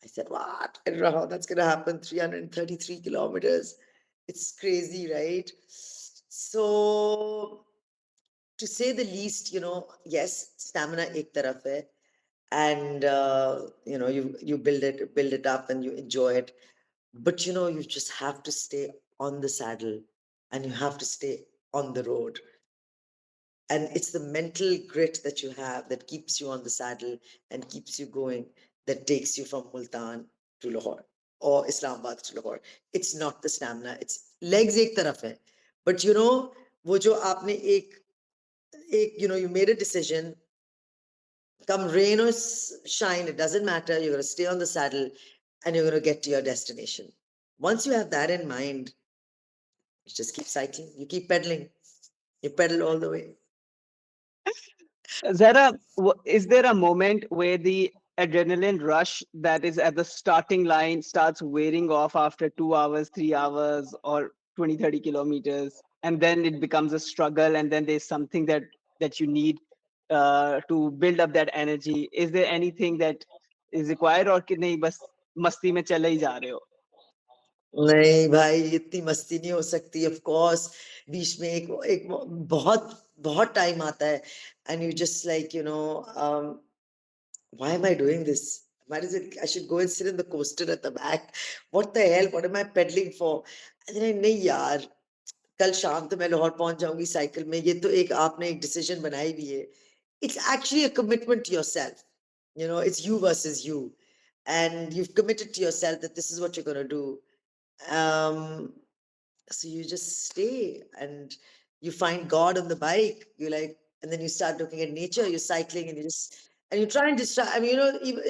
I said, what? I don't know how that's going to happen. 333 kilometers. It's crazy, right? So, to say the least, yes, stamina ek taraf hai. And, you build it up and you enjoy it. But, you just have to stay on the saddle, and you have to stay on the road. And it's the mental grit that you have that keeps you on the saddle and keeps you going, that takes you from Multan to Lahore or Islamabad to Lahore. It's not the stamina, it's legs ek taraf hai. But wo jo aapne ek you made a decision, come rain or shine, it doesn't matter, you're going to stay on the saddle and you're going to get to your destination. Once you have that in mind, you just keep cycling, you keep pedaling, you pedal all the way. Zara, is there a moment where the adrenaline rush that is at the starting line starts wearing off after 2 hours, 3 hours, or 20, 30 kilometers, and then it becomes a struggle, and then there's something that you need to build up that energy? Is there anything that is required, or कि नहीं बस मस्ती में चले ही जा रहे हो? नहीं भाई, इतनी मस्ती नहीं हो सकती, ऑफ कोर्स। बीच में एक एक बहुत बहुत टाइम आता है, and you just like why am I doing this? Might as well, I should go and sit in the coaster at the back. What the hell? What am I pedaling for? And then नहीं यार, कल शाम तो मैं लाहौर पहुंच जाऊंगी cycle में, ये तो एक आपने एक डिसीजन बनाई भी है. It's actually a commitment to yourself. It's you versus you, and you've committed to yourself that this is what you're going to do. um so you just stay, and you find God on the bike, you like, and then you start looking at nature, you're cycling, and you try and distract. I mean,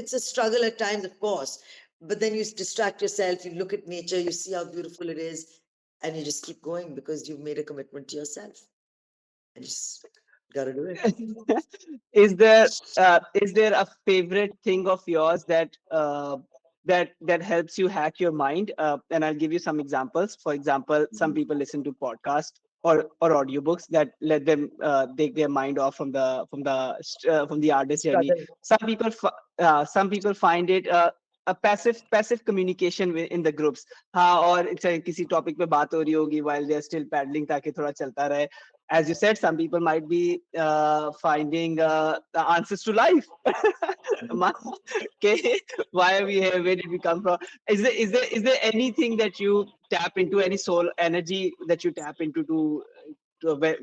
it's a struggle at times, of course, but then you distract yourself, you look at nature, you see how beautiful it is, and you just keep going because you've made a commitment to yourself, and you just gotta do it. Is there a favorite thing of yours that helps you hack your mind? And I'll give you some examples. For example, some people listen to podcasts or audiobooks that let them take their mind off from the artist journey. Struggle. Some people find it a passive communication in the groups. हाँ, और चाहे किसी topic पे बात हो रही होगी while they're still paddling ताकि थोड़ा चलता रहे. As you said, some people might be finding the answers to life. Okay, why are we here? Where did we come from? Is there anything that you tap into, any soul energy that you tap into to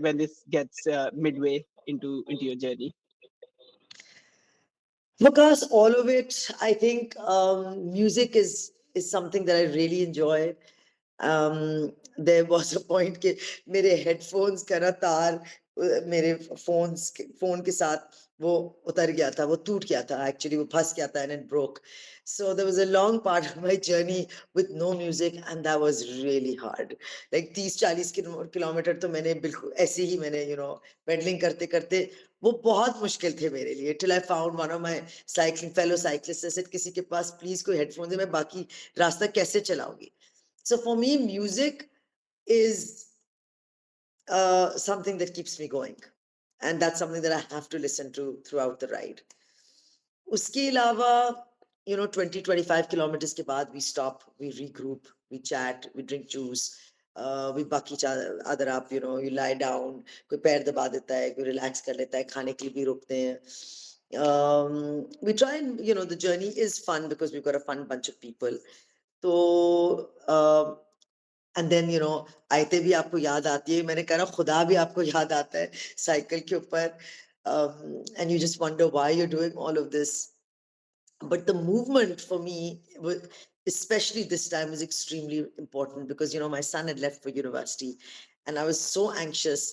when this gets midway into your journey? Because all of it, I think music is something that I really enjoy. There was a point कि मेरे headphones का ना तार मेरे phone के साथ वो उतर गया था, वो टूट गया था, actually वो फंस गया था, and it broke. So there was a long part of my journey with no music, and that was really hard. Like 30-40 kilometre तो मैंने बिल्कुल ऐसे ही मैंने pedaling करते करते, वो बहुत मुश्किल थे मेरे लिए, till I found one of my fellow cyclists. I said, किसी के पास please कोई headphones है, मैं बाकी रास्ता कैसे चलाऊंगी? So for me, music is something that keeps me going, and that's something that I have to listen to throughout the ride. Uske alawa, 20-25 kilometers ke baad, we stop, we regroup, we chat, we drink juice, we buck each other up, you lie down, koi pair daba deta hai, koi relax kar leta hai, khane ke liye bhi rukte hain. We try and, the journey is fun because we've got a fun bunch of people. So, and then आयते भी आपको याद आती है, मैंने कहा ना खुदा भी आपको याद आता है साइकिल के ऊपर, and you just wonder why you doing all of this. But the movement for me, especially this time, was extremely important because my son had left for university, and I was so anxious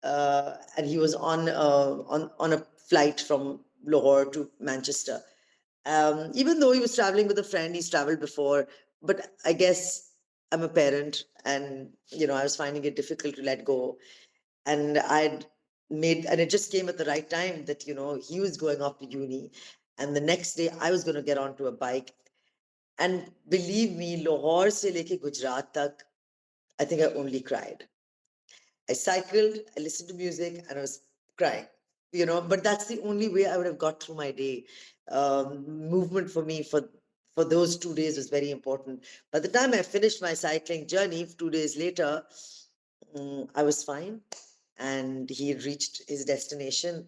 and he was on a flight from Lahore to Manchester. Even though he was traveling with a friend, he's traveled before, but I guess I'm a parent, and I was finding it difficult to let go. And and it just came at the right time that he was going off to uni, and the next day I was going to get onto a bike. And believe me, Lahore se leke Gujarat tak, I think I only cried. I cycled, I listened to music, and I was crying. But that's the only way I would have got through my day. Movement for me for those 2 days was very important. By the time I finished my cycling journey, 2 days later, I was fine, and he had reached his destination,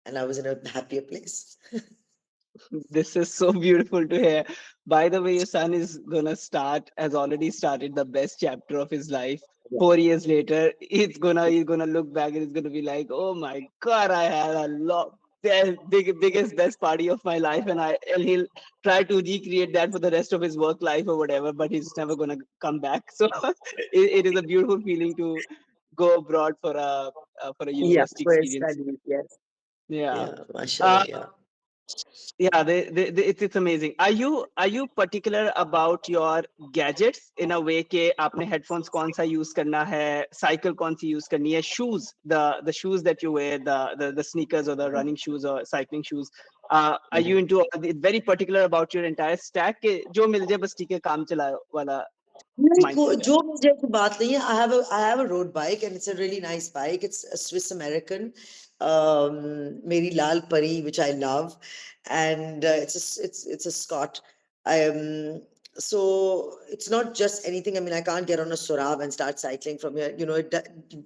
and I was in a happier place. This is so beautiful to hear. By the way, your son is gonna has already started the best chapter of his life. Yeah. 4 years later, he's gonna look back and he's gonna be like, "Oh my God, I had a lot, the biggest best party of my life," and he'll try to recreate that for the rest of his work life or whatever. But he's never gonna come back. So it is a beautiful feeling to go abroad for a Yeah, university for his experience. studies, yes. Yeah. Yeah, mashallah, Uh, yeah. yeah, it's amazing. Are you particular about your gadgets in a way कि आपने headphones कौन सा use करना है, cycle कौन सी use करनी है, shoes, the shoes that you wear, the sneakers or the running shoes or cycling shoes. Are you into very particular about your entire stack कि जो मिल जाए बस ठीक है काम चलाओ वाला नहीं, mindset है? जो मुझे की बात नहीं है. I have a road bike, and it's a really nice bike. It's a Swiss American, Mary Lal Pari, which I love, and it's a Scot. So it's not just anything. I mean, I can't get on a Sorab and start cycling from here.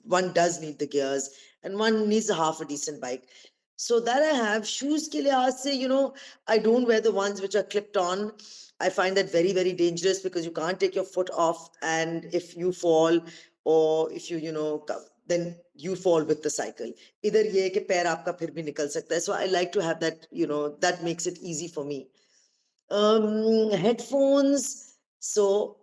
One does need the gears, and one needs a half a decent bike. So that I have. Shoes ke lihaaz se, I don't wear the ones which are clipped on. I find that very, very dangerous because you can't take your foot off. And if you fall, or if then you fall with the cycle. Either ye hai कि पैर आपका फिर भी निकल सकता है. So I like to have that, that makes it easy for me. Headphones. So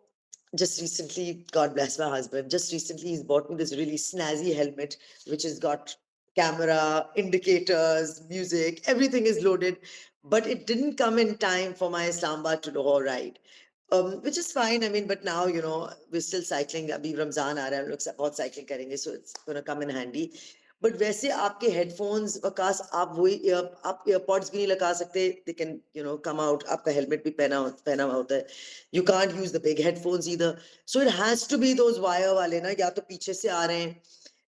just recently, God bless my husband, just recently he's bought me this really snazzy helmet, which has got camera, indicators, music, everything is loaded, but it didn't come in time for my Islamabad to Lahore ride. Which is fine. I mean, but now, we're still cycling. Abhi Ramzan aa raha hai, hum log bahut cycling karenge, so it's going to come in handy. But वैसे आपके headphones Waqas आप वही आप AirPods भी नहीं लगा सकते. They can come out. आपका हेलमेट भी पहना हुआ होता है. You can't use the big headphones either. So it has to be those wire वाले ना, या तो पीछे से आ रहे हैं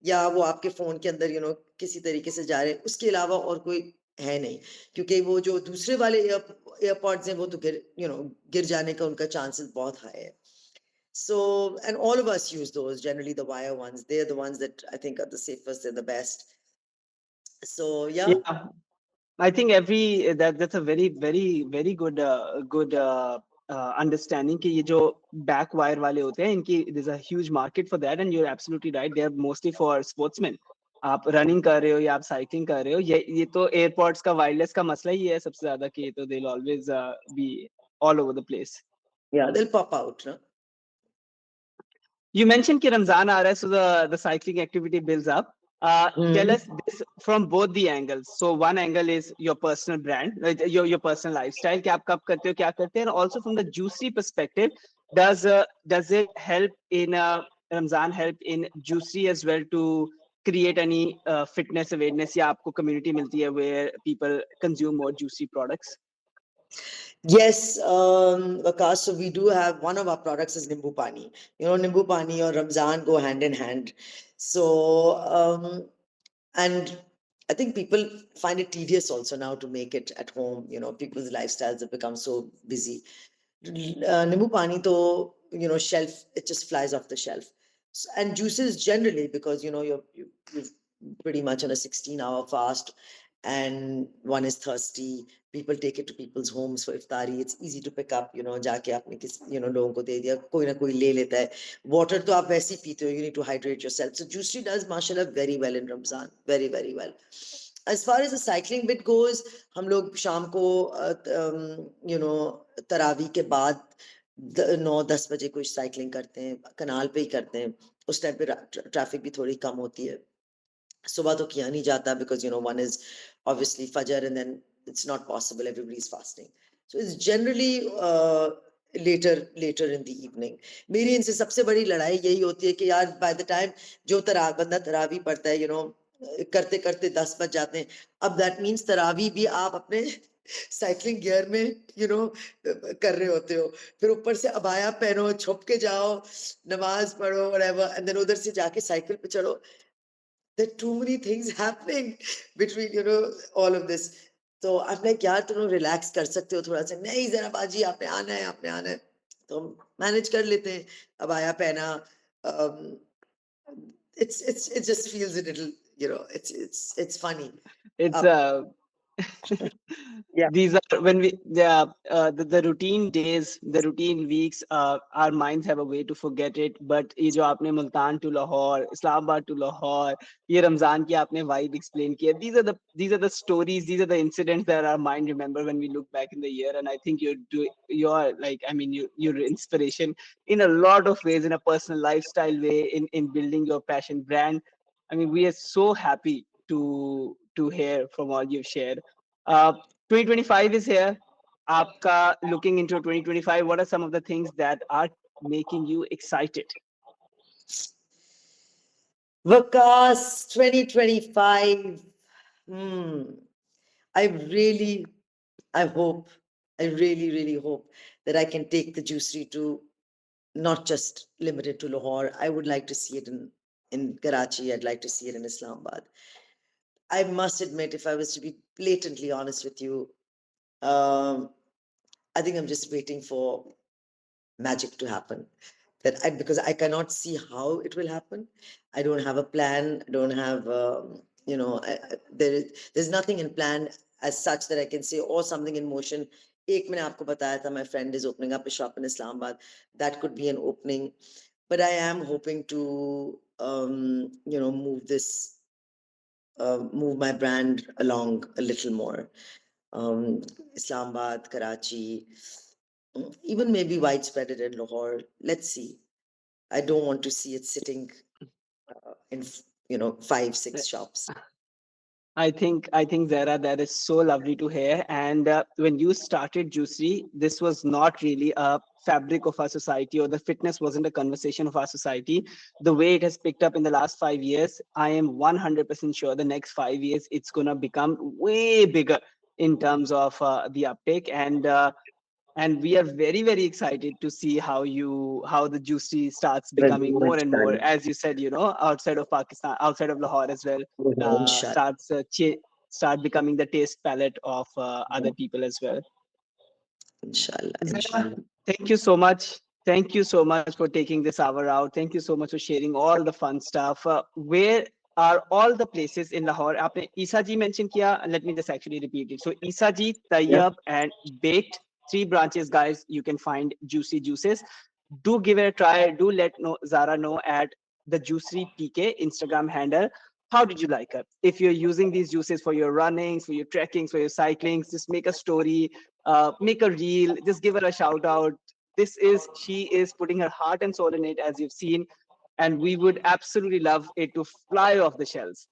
या वो आपके फोन के अंदर किसी तरीके से जा रहे हैं. उसके अलावा और कोई है नहीं, क्योंकि वो जो दूसरे वाले एयरपॉड्स हैं वो तो गिर जाने का उनका चांसेस बहुत हाई है. So, and all of us use those, generally the wire ones. They're the ones that I think are the safest, they're the best. So, yeah. Yeah. I think that's a very good understanding कि ये जो back wire वाले होते हैं इनकी there's a huge market for that, and you're absolutely right, they are mostly for sportsmen. आप running कर रहे हो या आप cycling कर रहे हो, ये तो airpods का wireless का मसला ही है सबसे ज्यादा कि ये तो they'll always be all over the place. Yeah, they'll pop out, no? You mentioned कि Ramzan आ रहा है, so the cycling activity builds up. Tell us this from both the angles. So one angle is your personal brand, your personal lifestyle. कि आप कब करते हो, क्या करते हैं, and also from the Juicery perspective, does it help in Ramzan help in Juicery as well to create any fitness awareness या आपको community मिलती है where people consume more Juicery products? Yes, Akash, so we do have one of our products is Nimbu Pani. Nimbu Pani or Ramzan go hand in hand. So, and I think people find it tedious also now to make it at home. People's lifestyles have become so busy. Nimbu Pani, though, shelf, it just flies off the shelf. And juices generally, because, you're pretty much on a 16-hour fast, and one is thirsty. People take it to people's homes for iftari. It's easy to pick up, जाके आपने किस, लोगों को दे दिया, कोई ना कोई ले लेता है. Water तो आप वैसे ही पीते हो, you need to hydrate yourself. So Juicery does, mashallah, very well in Ramzan. Very, very well. As far as the cycling bit goes, हम लोग शाम को, तरावी के बाद 9-10 बजे कुछ साइकिलिंग करते हैं, कनाल पे ही करते हैं. उस टाइम पे ट्रैफिक भी थोड़ी कम होती है. सुबह तो किया नहीं जाता because one is obviously Fajr and then it's not possible, everybody's fasting, so it's generally later in the evening. मेरी इनसे सबसे बड़ी लड़ाई यही होती है कि यार by the time जो बंदा तरावी पढ़ता है करते करते 10 बज जाते हैं. अब that means तरावी भी आप अपने साइकिलिंग गियर में कर रहे होते हो, फिर ऊपर से अबाया पहनो, छुप के जाओ, नमाज पढ़ो, whatever, and then उधर से जाके साइकिल पे चढ़ो. There are too many things happening between all of this. तो I'm like यार तुम लोग रिलैक्स कर सकते हो थोड़ा सा. नहीं जरा बाजी आपने आना है, तो हम मैनेज कर लेते हैं. अब आया पहना. um, it just feels a little, it's funny. It's Up. Yeah. these are when we yeah the routine days, the routine weeks, our minds have a way to forget it. But ये जो आपने Multan to Lahore, Islamabad to Lahore, ये रमजान की आपने vibe explain किया, these are the stories, these are the incidents that our mind remember when we look back in the year. And I think you're like, I mean, you're inspiration in a lot of ways, in a personal lifestyle way, in building your passion brand. I mean, we are so happy to hear from all you've shared. 2025 is here. Aapka looking into 2025, what are some of the things that are making you excited? Vakas 2025. Hmm. I really, I hope, I really hope that I can take the juicery to not just limited to Lahore. I would like to see it in Karachi. I'd like to see it in Islamabad. I must admit, if I was to be blatantly honest with you, um, I think I'm just waiting for magic to happen. Because I cannot see how it will happen. I don't have a plan. I don't have there's nothing in plan as such that I can say, or something in motion. एक मैंने आपको बताया था, my friend is opening up a shop in Islamabad. That could be an opening, but I am hoping to move my brand along a little more. Islamabad, Karachi, even maybe widespread it in Lahore. Let's see. I don't want to see it sitting in 5, 6 shops. I think Zara, that is so lovely to hear. And when you started Juicery, this was not really a fabric of our society, or the fitness wasn't a conversation of our society. The way it has picked up in the last 5 years, I am 100% sure the next 5 years it's gonna become way bigger in terms of the uptake. And we are very excited to see how the juicy starts becoming more and more, as you said, outside of Pakistan, outside of Lahore as well, Inshallah. start becoming the taste palette of other people as well. Inshallah. Zara, Inshallah. thank you so much. Thank you so much for taking this hour out. Thank you so much for sharing all the fun stuff. Where are all the places in Lahore? Aapne Isa ji mentioned kiya. Let me just actually repeat it. So Isa ji, Yeah. Tayyab, and Baked. 3 branches, guys. You can find Juicy Juices. Do give it a try. Do let Zara know at the Juicery PK Instagram handle. How did you like it? If you're using these juices for your runnings, for your trekkings, for your cyclings, just make a story, make a reel, just give her a shout out. She is putting her heart and soul in it, as you've seen, and we would absolutely love it to fly off the shelves.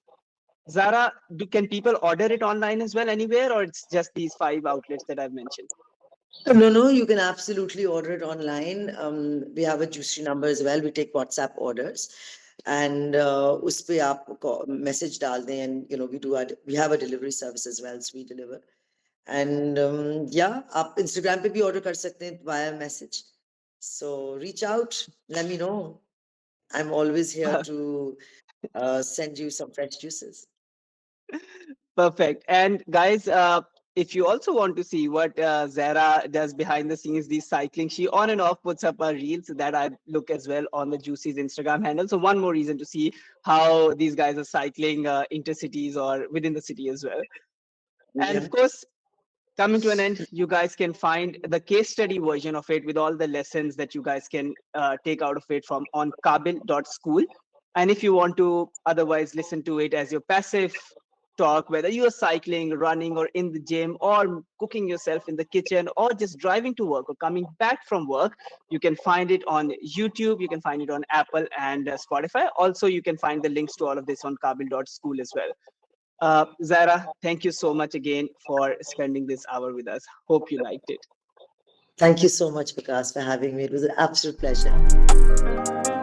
Zara, can people order it online as well anywhere, or it's just these 5 outlets that I've mentioned? No, you can absolutely order it online. We have a juicy number as well. We take WhatsApp orders, and उस पे आप message डाल दें, and we have a delivery service as well, so we deliver. And yeah, आप Instagram पे भी order कर सकते हैं via message. So reach out, let me know. I'm always here to send you some fresh juices. Perfect. And guys, if you also want to see what Zara does behind the scenes, these cycling, she on and off puts up her reels that I look as well on the Juicy's Instagram handle. So one more reason to see how these guys are cycling intercities or within the city as well. And Yeah. of course, coming to an end, you guys can find the case study version of it with all the lessons that you guys can take out of it from on Kaabil.school. And if you want to otherwise listen to it as your passive talk, whether you are cycling, running, or in the gym, or cooking yourself in the kitchen, or just driving to work or coming back from work. You can find it on YouTube, you can find it on Apple and Spotify. Also, you can find the links to all of this on Kaabil.school as well. Zara, thank you so much again for spending this hour with us. Hope you liked it. Thank you so much, Vikas, for having me. It was an absolute pleasure.